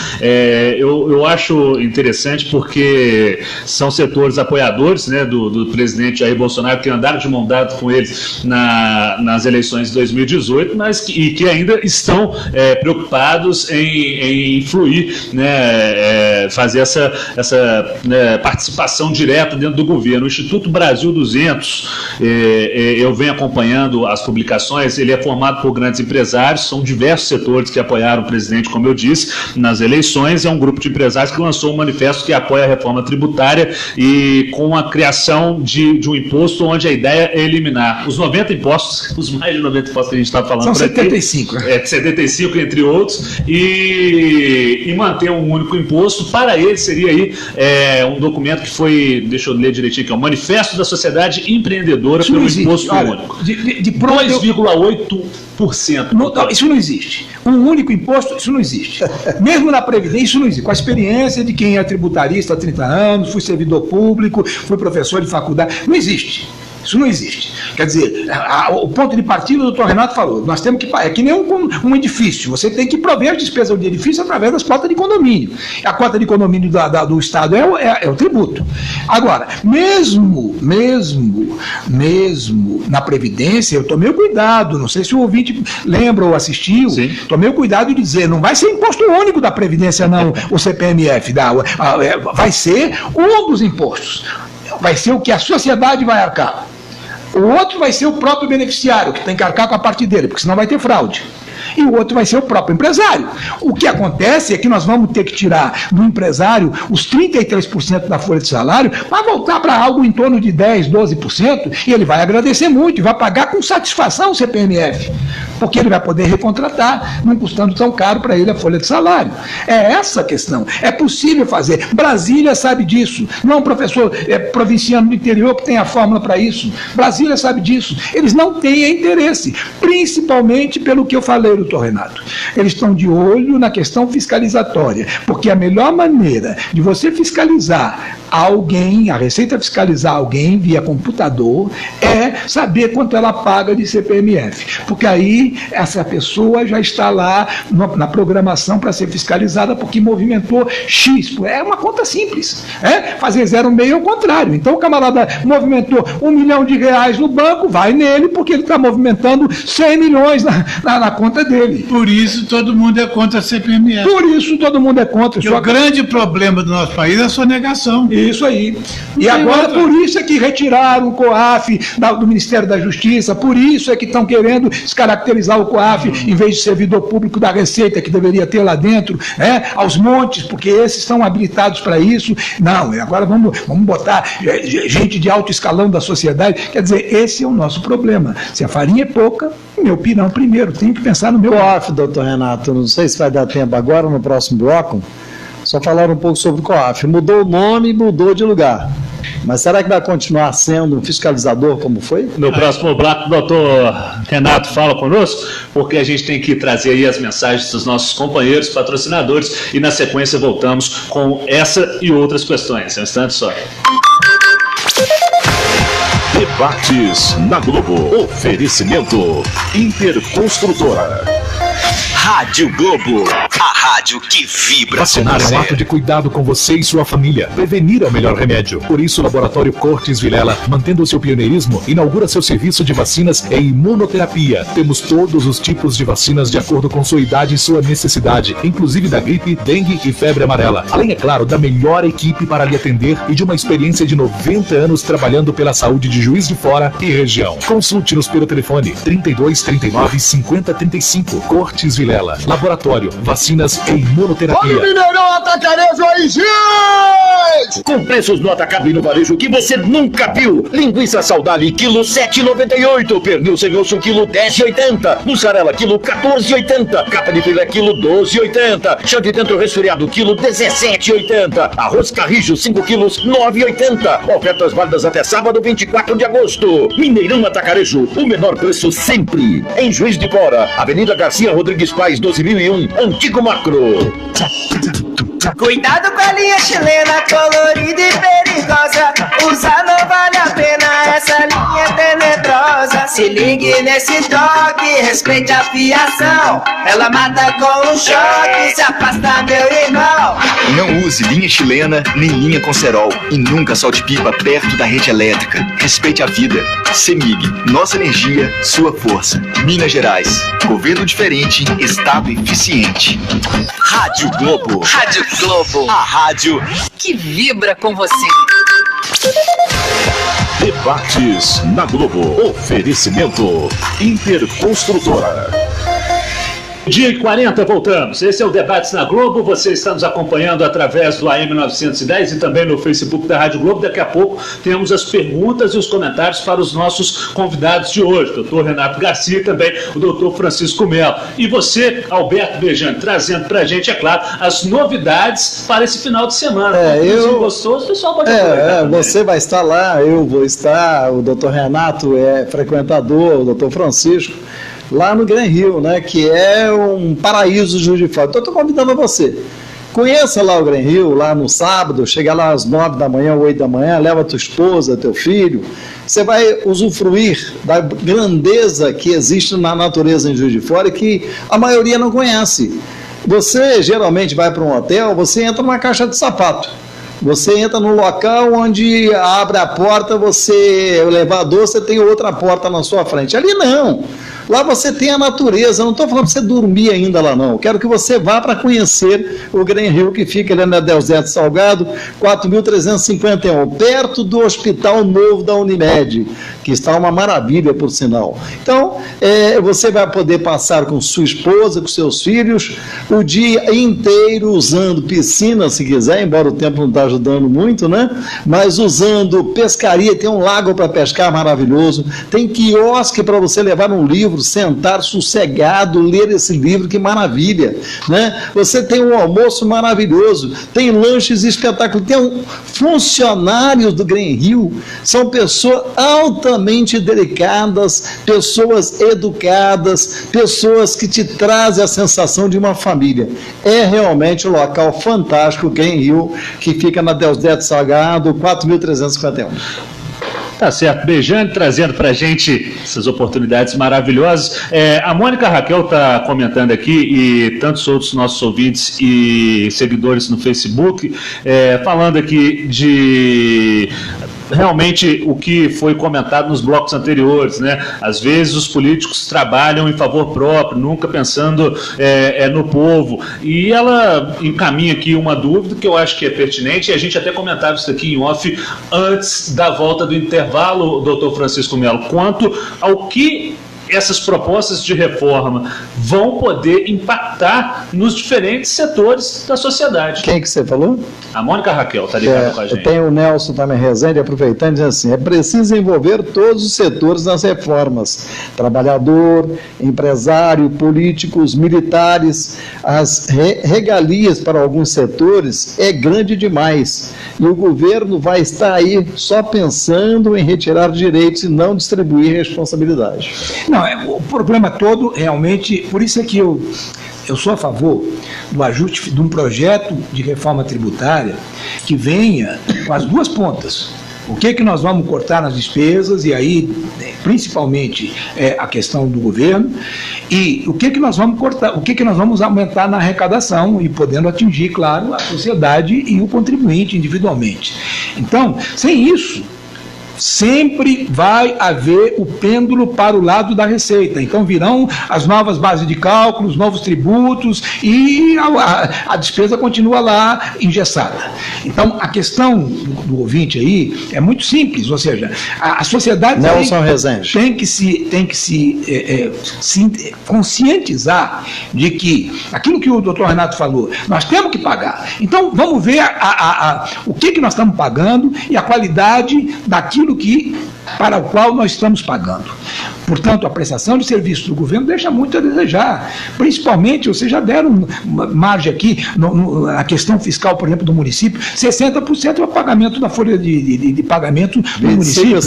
Eu acho interessante porque são setores apoiadores, né, do presidente Jair Bolsonaro, que andaram de mão dada com ele nas eleições de 2018, mas que ainda estão preocupados em influir, né, fazer essa né, participação direta dentro do governo. O Instituto Brasil 200, eu venho acompanhando as publicações, ele é formado por grandes empresários, são diversos setores que apoiaram o presidente, como eu disse, nas eleições. É um grupo de empresários que lançou um manifesto que apoia a reforma tributária e com a criação de um imposto onde a ideia é eliminar os 90 impostos, os mais de 90 impostos que a gente está falando. São 75. 75, entre outros, e manter um único imposto. Para ele seria aí um documento que foi, deixa eu ler direitinho aqui, o Manifesto da Sociedade Empreendedora pelo Imposto Único. 2,8%. Não, isso não existe. Um único imposto, isso não existe. Mesmo na Previdência, isso não existe. Com a experiência de quem é tributarista há 30 anos, fui servidor público, fui professor de faculdade, não existe. Isso não existe. Quer dizer, o ponto de partida, o doutor Renato falou, nós temos que... É que nem um edifício, você tem que prover as despesas do edifício através das cotas de condomínio. A cota de condomínio do Estado é o tributo. Agora, mesmo na Previdência, eu tomei o cuidado, não sei se o ouvinte lembra ou assistiu, sim, tomei o cuidado de dizer, não vai ser imposto único da Previdência, não, o CPMF, vai ser um dos impostos. Vai ser o que a sociedade vai arcar. O outro vai ser o próprio beneficiário, que tem que arcar com a parte dele, porque senão vai ter fraude. E o outro vai ser o próprio empresário. O que acontece é que nós vamos ter que tirar do empresário os 33% da folha de salário para voltar para algo em torno de 10%, 12%, e ele vai agradecer muito, e vai pagar com satisfação o CPMF, porque ele vai poder recontratar, não custando tão caro para ele a folha de salário. É essa a questão. É possível fazer. Brasília sabe disso. Não é um professor provinciano do interior que tem a fórmula para isso. Brasília sabe disso. Eles não têm interesse, principalmente pelo que eu falei, doutor Renato. Eles estão de olho na questão fiscalizatória, porque a melhor maneira de você fiscalizar alguém, a Receita fiscalizar alguém via computador, é saber quanto ela paga de CPMF, porque aí essa pessoa já está lá na programação para ser fiscalizada porque movimentou X, é uma conta simples, fazer 0,6 é o contrário. Então o camarada movimentou R$1 milhão no banco, vai nele porque ele está movimentando 100 milhões na conta dele. Por isso todo mundo é contra a CPMF. Por isso todo mundo é contra. O grande problema do nosso país é a sonegação. Isso aí. E agora, por isso é que retiraram o COAF do Ministério da Justiça, por isso é que estão querendo descaracterizar o COAF em vez de servidor público da Receita, que deveria ter lá dentro, aos montes, porque esses estão habilitados para isso. Não, agora vamos botar gente de alto escalão da sociedade. Quer dizer, esse é o nosso problema. Se a farinha é pouca, meu pirão primeiro, tenho que pensar no meu... COAF, doutor Renato, não sei se vai dar tempo agora, no próximo bloco, só falar um pouco sobre o COAF. Mudou o nome e mudou de lugar. Mas será que vai continuar sendo um fiscalizador como foi? No próximo bloco, o doutor Renato fala conosco, porque a gente tem que trazer aí as mensagens dos nossos companheiros, patrocinadores, e na sequência voltamos com essa e outras questões. Um instante só. Debates na Globo. Oferecimento Interconstrutora. Rádio Globo, a rádio que vibra. Vacinar é um ato de cuidado com você e sua família. Prevenir é o melhor remédio. Por isso, o Laboratório Cortes Vilela, mantendo o seu pioneirismo, inaugura seu serviço de vacinas em imunoterapia. Temos todos os tipos de vacinas de acordo com sua idade e sua necessidade, inclusive da gripe, dengue e febre amarela. Além, é claro, da melhor equipe para lhe atender e de uma experiência de 90 anos trabalhando pela saúde de Juiz de Fora e região. Consulte-nos pelo telefone 32 39 50 35. Cortes Vilela. Laboratório, vacinas e imunoterapia. Olha o Mineirão Atacarejo aí, gente! Com preços no atacado e no varejo que você nunca viu. Linguiça Saudade, quilo 7,98. Pernil sem osso, quilo 10,80. Mussarela, quilo 14,80. Capa de filé, quilo 12,80. Chão de dentro resfriado, quilo 17,80. Arroz Carrijo, 5 quilos, 9,80. Ofertas válidas até sábado, 24 de agosto. Mineirão Atacarejo, o menor preço sempre. Em Juiz de Fora, Avenida Garcia Rodrigues Pais, 12.001, Antigo Macro. Cuidado com a linha chilena, colorida e perigosa. Usar não vale a pena, essa linha é tenebrosa. Se ligue nesse toque, respeite a fiação. Ela mata com um choque, se afasta meu irmão. Não use linha chilena nem linha com cerol e nunca solte pipa perto da rede elétrica. Respeite a vida. CEMIG, nossa energia, sua força. Minas Gerais, governo diferente, estado eficiente. Rádio Globo. Rádio Globo, A rádio que vibra com você. Debates na Globo. Oferecimento Interconstrutora. Dia e 40, voltamos. Esse é o Debates na Globo. Você está nos acompanhando através do AM 910 e também no Facebook da Rádio Globo. Daqui a pouco temos as perguntas e os comentários para os nossos convidados de hoje, doutor Renato Garcia e também o doutor Francisco Melo. E você, Alberto Bejane, trazendo para a gente, é claro, as novidades para esse final de semana. Gostoso, o pessoal pode aproveitar. Você vai estar lá, eu vou estar, o doutor Renato é frequentador, o doutor Francisco, lá no Gran Rio, né, que é um paraíso de Juiz de Fora. Então, eu estou convidando você. Conheça lá o Gran Rio, lá no sábado, chega lá às 9 da manhã, 8 da manhã, leva tua esposa, teu filho. Você vai usufruir da grandeza que existe na natureza em Juiz de Fora e que a maioria não conhece. Você geralmente vai para um hotel, você entra numa caixa de sapato. Você entra num local onde abre a porta, o elevador, você tem outra porta na sua frente. Ali não. Lá você tem a natureza. Eu não estou falando para você dormir ainda lá, não. Eu quero que você vá para conhecer o Gran Rio, que fica ali na Deusete Salgado, 4.351, perto do Hospital Novo da Unimed, que está uma maravilha, por sinal. Então, você vai poder passar com sua esposa, com seus filhos, o dia inteiro usando piscina, se quiser, embora o tempo não está ajudando muito, né? Mas usando pescaria, tem um lago para pescar maravilhoso, tem quiosque para você levar um livro, sentar sossegado, ler esse livro, que maravilha, né? Você tem um almoço maravilhoso, tem lanches espetaculares, tem funcionários do Gran Rio, são pessoas altamente delicadas, pessoas educadas, pessoas que te trazem a sensação de uma família. É realmente um local fantástico, o Gran Rio, que fica na Deusete Salgado, 4.351. Tá certo, Bejane trazendo pra gente essas oportunidades maravilhosas. A Mônica Raquel está comentando aqui, e tantos outros nossos ouvintes e seguidores no Facebook, falando aqui de realmente o que foi comentado nos blocos anteriores, né? Às vezes os políticos trabalham em favor próprio, nunca pensando no povo. E ela encaminha aqui uma dúvida que eu acho que é pertinente, e a gente até comentava isso aqui em off antes da volta do intervalo, doutor Francisco Melo, quanto ao que essas propostas de reforma vão poder impactar nos diferentes setores da sociedade. Quem que você falou? A Mônica Raquel está ligada com a gente. Tem o Nelson também Rezende aproveitando, dizendo assim: é preciso envolver todos os setores nas reformas, trabalhador, empresário, políticos, militares. As regalias para alguns setores é grande demais, e o governo vai estar aí só pensando em retirar direitos e não distribuir responsabilidade. Não, o problema todo realmente, por isso é que eu sou a favor do ajuste de um projeto de reforma tributária que venha com as duas pontas, O que nós vamos cortar nas despesas, e aí, principalmente, a questão do governo, e o que nós vamos cortar, o que nós vamos aumentar na arrecadação, e podendo atingir, claro, a sociedade e o contribuinte individualmente. Então, sem isso, sempre vai haver o pêndulo para o lado da receita. Então virão as novas bases de cálculo, os novos tributos, e a despesa continua lá engessada. Então a questão do ouvinte aí é muito simples, ou seja, a sociedade tem que se conscientizar de que aquilo que o doutor Renato falou, nós temos que pagar. Então vamos ver o que nós estamos pagando e a qualidade daquilo para o qual nós estamos pagando. Portanto, a prestação de serviço do governo deixa muito a desejar. Principalmente, vocês já deram margem aqui, a questão fiscal, por exemplo, do município, 60% é o pagamento da folha de pagamento do município.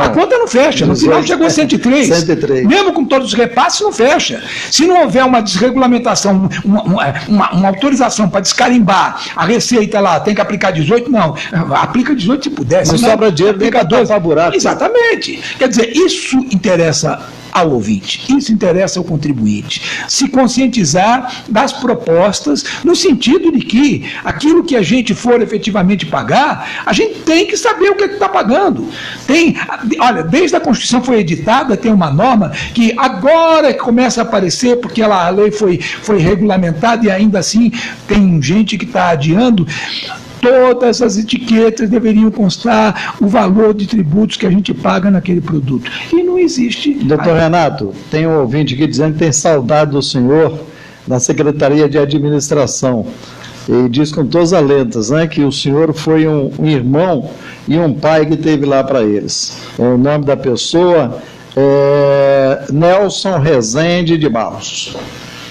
A conta não fecha, no final chegou a 103. Mesmo com todos os repasses, não fecha. Se não houver uma desregulamentação, uma autorização para descarimbar a receita lá, tem que aplicar 18, não. Aplica 18 se puder. Não sobra dinheiro, tem que tapar buraco. Exatamente. Quer dizer, isso interessa ao ouvinte, isso interessa ao contribuinte, se conscientizar das propostas, no sentido de que aquilo que a gente for efetivamente pagar, a gente tem que saber o que está pagando. Olha, desde a Constituição foi editada, tem uma norma que agora começa a aparecer, porque a lei foi regulamentada e ainda assim tem gente que está adiando. Todas as etiquetas deveriam constar o valor de tributos que a gente paga naquele produto. E não existe. Doutor Renato, tem um ouvinte aqui dizendo que tem saudade do senhor na Secretaria de Administração. E diz com todas as letras, né, que o senhor foi um irmão e um pai que teve lá para eles. O nome da pessoa é Nelson Rezende de Barros.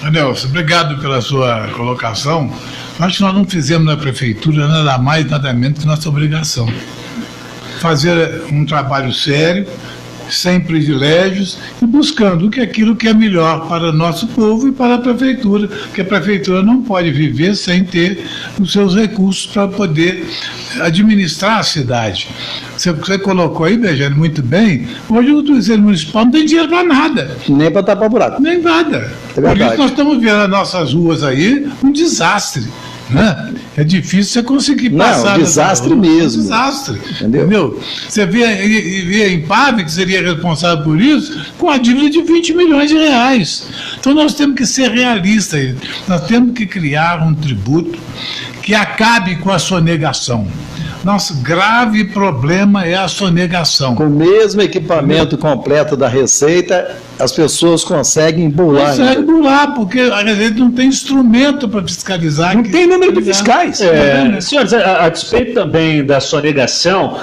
Nelson, obrigado pela sua colocação. Acho que nós não fizemos na prefeitura nada mais, nada menos que nossa obrigação. Fazer um trabalho sério, sem privilégios, e buscando aquilo que é melhor para o nosso povo e para a prefeitura, porque a prefeitura não pode viver sem ter os seus recursos para poder administrar a cidade. Você colocou aí, Bejane, muito bem, hoje o Conselho Municipal não tem dinheiro para nada. Nem para tapar buraco. Nem nada. É por isso nós estamos vendo as nossas ruas aí um desastre. Né? É difícil você conseguir passar. Não, desastre mesmo. Desastre. Entendeu? Você vê a Impave, que seria responsável por isso, com a dívida de 20 milhões de reais. Então nós temos que ser realistas. Nós temos que criar um tributo que acabe com a sonegação. Nosso grave problema é a sonegação. Com o mesmo equipamento completo da Receita, as pessoas conseguem burlar. Conseguem burlar, porque a Receita não tem instrumento para fiscalizar. Não tem número de fiscais. Senhores, a despeito também da sonegação,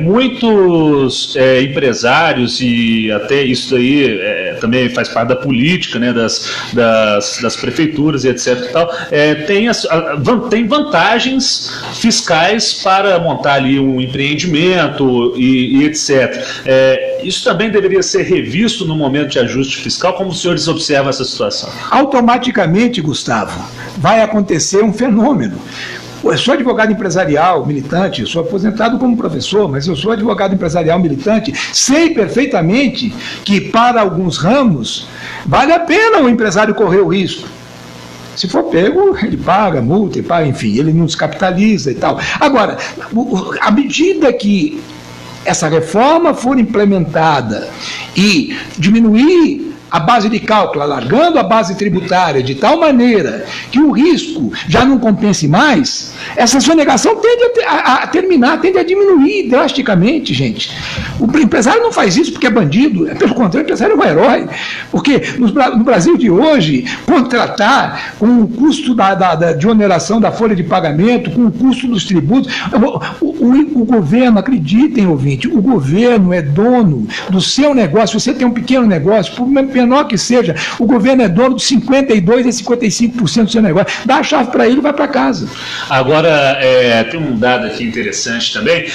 muitos empresários, e até isso aí também faz parte da política, né, das prefeituras e etc. E tal, tem vantagens fiscais para montar ali um empreendimento e etc. Isso também deveria ser revisto no momento de ajuste fiscal. Como os senhores observam essa situação? Automaticamente, Gustavo, vai acontecer um fenômeno. Eu sou advogado empresarial militante, eu sou aposentado como professor, mas eu sou advogado empresarial militante, sei perfeitamente que para alguns ramos vale a pena o empresário correr o risco. Se for pego, ele paga multa, ele paga, enfim, ele não descapitaliza e tal. Agora, à medida que essa reforma for implementada e diminuir a base de cálculo, alargando a base tributária de tal maneira que o risco já não compense mais, essa sonegação tende a terminar, tende a diminuir drasticamente, gente. O empresário não faz isso porque é bandido, pelo contrário, o empresário é um herói, porque no Brasil de hoje, contratar com o custo de oneração da folha de pagamento, com o custo dos tributos, o governo, acreditem, ouvinte, o governo é dono do seu negócio. Você tem um pequeno negócio, por menor que seja, o governo é dono de 52% a 55% do seu negócio. Dá a chave para ele e vai para casa. Agora, tem um dado aqui interessante também.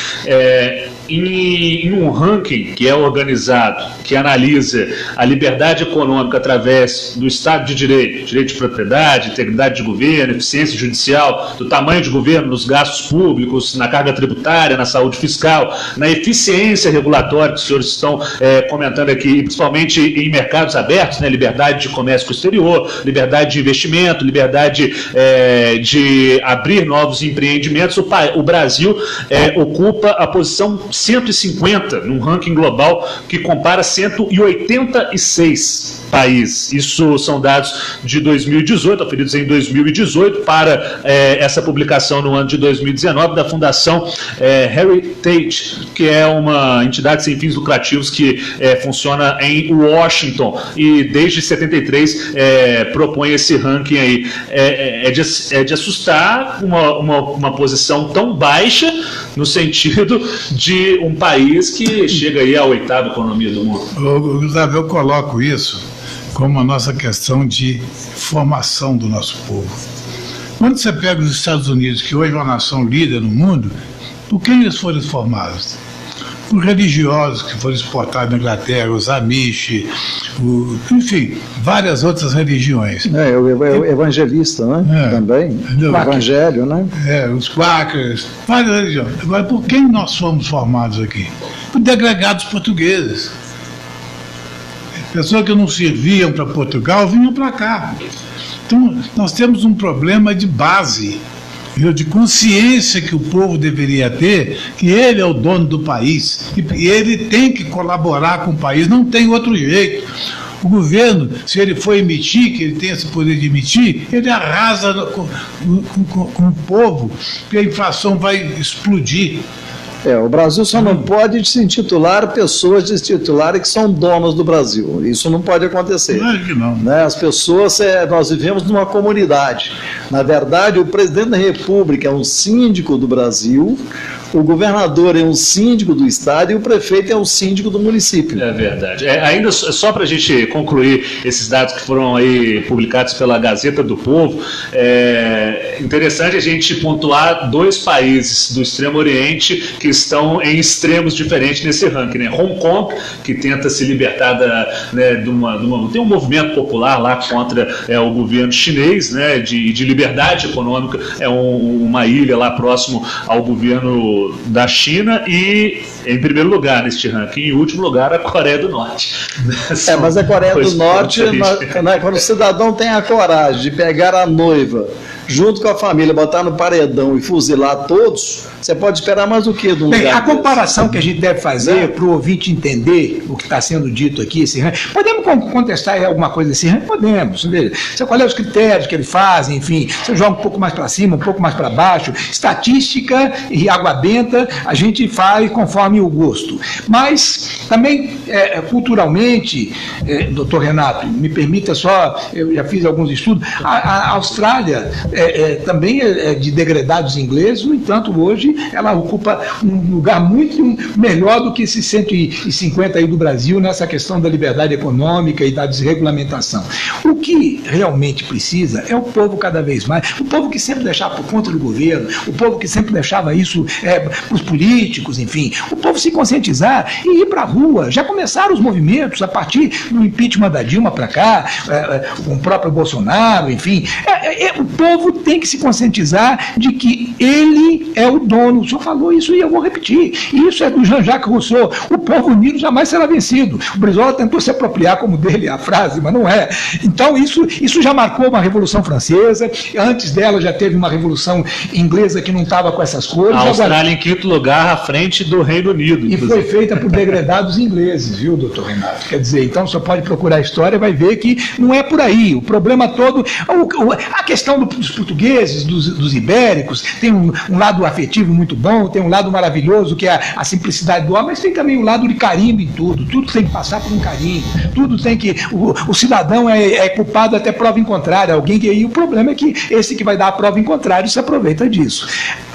em um ranking que é organizado, que analisa a liberdade econômica através do Estado de Direito, direito de propriedade, integridade de governo, eficiência judicial, do tamanho de governo, nos gastos públicos, na carga tributária, na saúde fiscal, na eficiência regulatória que os senhores estão comentando aqui, principalmente em mercados abertos, né, liberdade de comércio com o exterior, liberdade de investimento, liberdade de abrir novos empreendimentos. O Brasil ocupa a posição 150 num ranking global que compara 186 países. Isso são dados de 2018, oferidos em 2018, para essa publicação no ano de 2019 da Fundação Heritage, que é uma entidade sem fins lucrativos que funciona em Washington e desde 73 propõe esse ranking aí. É de assustar uma posição tão baixa no sentido de um país que chega aí à 8ª economia do mundo. Gustavo, eu coloco isso como a nossa questão de formação do nosso povo. Quando você pega os Estados Unidos, que hoje é uma nação líder no mundo, por quem eles foram formados? Por religiosos que foram exportados na Inglaterra, os Amish, enfim, várias outras religiões. O evangelista, né? Também. O evangelho, né? Os Quakers, várias religiões. Agora, por quem nós fomos formados aqui? Por degregados portugueses. Pessoas que não serviam para Portugal vinham para cá. Então, nós temos um problema de base, de consciência que o povo deveria ter, que ele é o dono do país, e ele tem que colaborar com o país, não tem outro jeito. O governo, se ele for emitir, que ele tem esse poder de emitir, ele arrasa com o povo, porque a inflação vai explodir. O Brasil só não pode se intitular pessoas destitularem que são donas do Brasil. Isso não pode acontecer. Claro que não. As pessoas, nós vivemos numa comunidade. Na verdade, o presidente da República é um síndico do Brasil, o governador é um síndico do estado e o prefeito é um síndico do município. É verdade. Ainda só para a gente concluir esses dados que foram aí publicados pela Gazeta do Povo, é interessante a gente pontuar 2 países do Extremo Oriente que estão em extremos diferentes nesse ranking, né? Hong Kong, que tenta se libertar tem um movimento popular lá contra o governo chinês, né, de liberdade econômica, uma ilha lá próximo ao governo da China, e em primeiro lugar neste ranking, em último lugar a Coreia do Norte. Mas a Coreia do Norte, quando o cidadão tem a coragem de pegar a noiva junto com a família, botar no paredão e fuzilar todos, você pode esperar mais do que de um lugar. A comparação que a gente deve fazer para o ouvinte entender o que está sendo dito aqui, esse ranking, podemos contestar alguma coisa desse ranking? Podemos. Você qual é os critérios que ele faz, enfim, você joga um pouco mais para cima, um pouco mais para baixo, estatística e água benta, a gente faz conforme o gosto. Mas também, culturalmente, doutor Renato, me permita só, eu já fiz alguns estudos, a Austrália também é de degredados ingleses, no entanto, hoje ela ocupa um lugar muito melhor do que esses 150 aí do Brasil nessa questão da liberdade econômica e da desregulamentação. O que realmente precisa é o povo cada vez mais, o povo que sempre deixava por conta do governo, o povo que sempre deixava isso para os políticos, enfim, o povo se conscientizar e ir para a rua. Já começaram os movimentos a partir do impeachment da Dilma para cá, com o próprio Bolsonaro, enfim. O povo tem que se conscientizar de que ele é o dono. O senhor falou isso e eu vou repetir. Isso é do Jean-Jacques Rousseau. O povo unido jamais será vencido. O Brizola tentou se apropriar como dele a frase, mas não é. Então isso já marcou uma Revolução Francesa. Antes dela já teve uma Revolução Inglesa que não estava com essas cores. A Austrália em 5º lugar à frente do Reino Unido. E foi feita por degredados ingleses, viu, doutor Renato? Quer dizer, então você pode procurar a história e vai ver que não é por aí. O problema todo, a questão dos portugueses, dos ibéricos, tem um lado afetivo muito bom, tem um lado maravilhoso que é a simplicidade do homem, mas tem também um lado de carimbo em tudo. Tudo tem que passar por um carimbo. Tudo tem que... O cidadão é culpado até prova em contrário. E o problema é que esse que vai dar a prova em contrário se aproveita disso.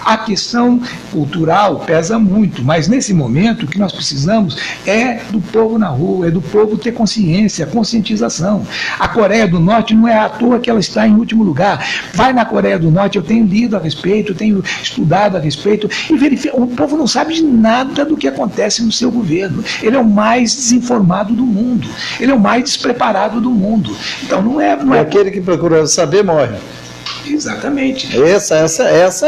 A questão cultural pesa muito, mas nesse momento o que nós precisamos é do povo na rua, é do povo ter consciência, conscientização. A Coreia do Norte não é à toa que ela está em último lugar. vai na Coreia do Norte, eu tenho lido a respeito, eu tenho estudado a respeito, e o povo não sabe de nada do que acontece no seu governo. Ele é o mais desinformado do mundo, ele é o mais despreparado do mundo. Então não é aquele que procura saber morre. Exatamente. Essa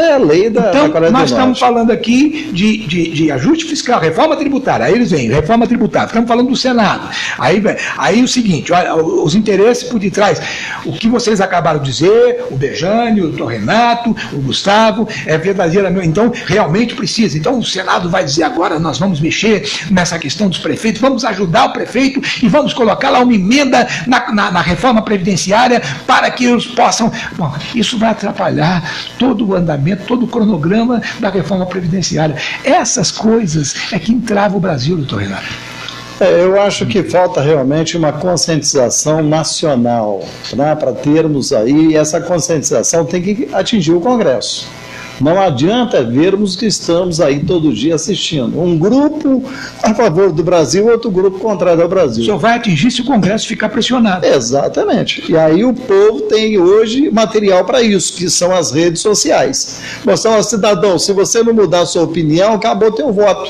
é a lei da Coreia do Norte. Nós estamos falando aqui de ajuste fiscal, reforma tributária. Aí eles vêm, reforma tributária. Estamos falando do Senado. Aí o seguinte, olha, os interesses por detrás. O que vocês acabaram de dizer, o Bejane, o Dr. Renato, o Gustavo, é verdadeiramente. Então, realmente precisa. Então, o Senado vai dizer agora, nós vamos mexer nessa questão dos prefeitos, vamos ajudar o prefeito e vamos colocar lá uma emenda na reforma previdenciária para que eles possam. Bom, isso vai atrapalhar todo o andamento, todo o cronograma da reforma previdenciária. Essas coisas é que entravam o Brasil, doutor Renato. Eu acho que falta realmente uma conscientização nacional, né, para termos aí, e essa conscientização tem que atingir o Congresso. Não adianta vermos que estamos aí todo dia assistindo. Um grupo a favor do Brasil, outro grupo contrário ao Brasil. Só vai atingir se o Congresso ficar pressionado. Exatamente. E aí o povo tem hoje material para isso, que são as redes sociais. Mostrar ao cidadão, se você não mudar a sua opinião, acabou o teu voto.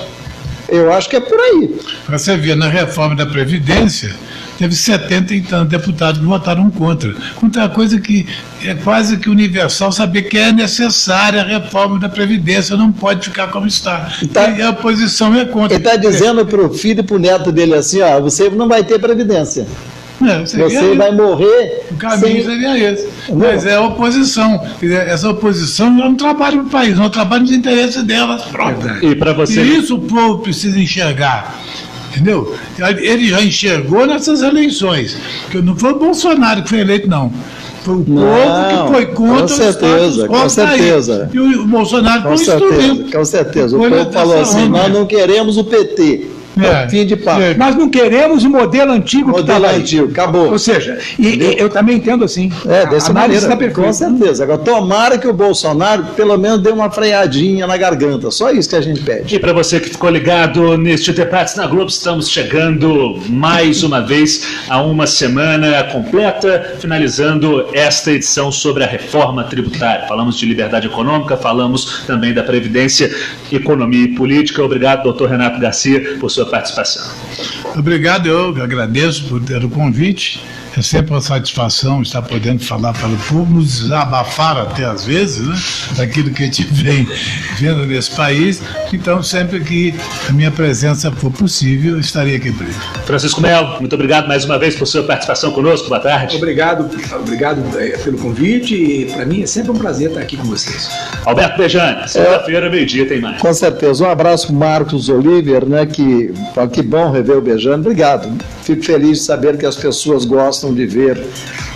Eu acho que é por aí. Para você ver, na reforma da Previdência, teve 70 e tantos deputados que votaram contra. Contra a coisa que é quase que universal, saber que é necessária a reforma da Previdência, não pode ficar como está. E a oposição é contra. Ele está dizendo para o filho e para o neto dele assim, ó, você não vai ter Previdência. Você vai morrer. O caminho seria esse. Mas é a oposição. Essa oposição não trabalha no país, não trabalha nos interesses delas próprias. E para você. E isso o povo precisa enxergar. Entendeu? Ele já enxergou nessas eleições. Que não foi o Bolsonaro que foi eleito, não. Foi o povo que foi contra os status quo. Com certeza. E o Bolsonaro foi um instrumento. Com certeza. O povo falou assim, nós não queremos o PT. Fim de papo. Nós não queremos o modelo antigo que estava aí. Antigo, acabou. Ou seja, eu também entendo assim. Dessa maneira, com certeza. Agora, tomara que o Bolsonaro pelo menos dê uma freadinha na garganta. Só isso que a gente pede. E para você que ficou ligado neste Debates na Globo, estamos chegando mais uma vez a uma semana completa, finalizando esta edição sobre a reforma tributária. Falamos de liberdade econômica, falamos também da Previdência, Economia e Política. Obrigado, doutor Renato Garcia, por sua participação. Obrigado, eu agradeço por ter o convite. É sempre uma satisfação estar podendo falar para o público, nos desabafar até às vezes, né, daquilo que a gente vem vendo nesse país. Então, sempre que a minha presença for possível, estarei aqui por ele. Francisco Melo, muito obrigado mais uma vez por sua participação conosco. Boa tarde. Obrigado pelo convite e para mim é sempre um prazer estar aqui com vocês. Alberto Bejane, segunda-feira, meio-dia, tem mais. Com certeza. Um abraço, Marcos Oliver, né, que bom rever o Bejane. Obrigado. Fico feliz de saber que as pessoas gostam de ver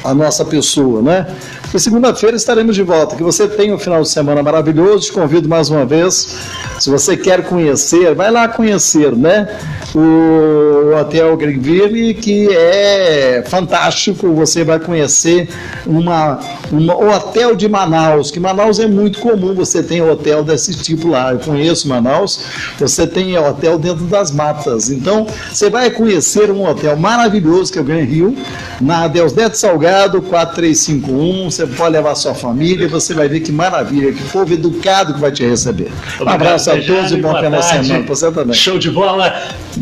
a nossa pessoa, né? E segunda-feira estaremos de volta. Que você tenha um final de semana maravilhoso. Te convido mais uma vez. Se você quer conhecer, vai lá conhecer, né? O Hotel Greenville, que é fantástico. Você vai conhecer o hotel de Manaus, que Manaus é muito comum. Você tem hotel desse tipo lá. Eu conheço Manaus. Você tem hotel dentro das matas. Então, você vai conhecer um hotel maravilhoso, que é o Grand Rio, na Deusdete Salgado, 4351. Você pode levar sua família e você vai ver que maravilha, que povo educado que vai te receber. Um abraço a todos e bom final de semana para você também. Show de bola.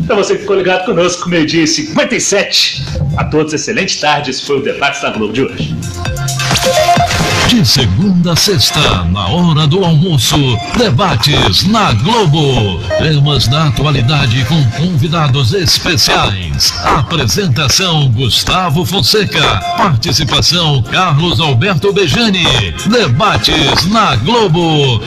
Para você que ficou ligado conosco, meio-dia e 57. A todos, excelente tarde. Esse foi o Debates da Globo de hoje. De segunda a sexta, na hora do almoço, Debates na Globo. Temas da atualidade com convidados especiais. Apresentação Gustavo Fonseca. Participação Carlos Alberto Bejane. Debates na Globo.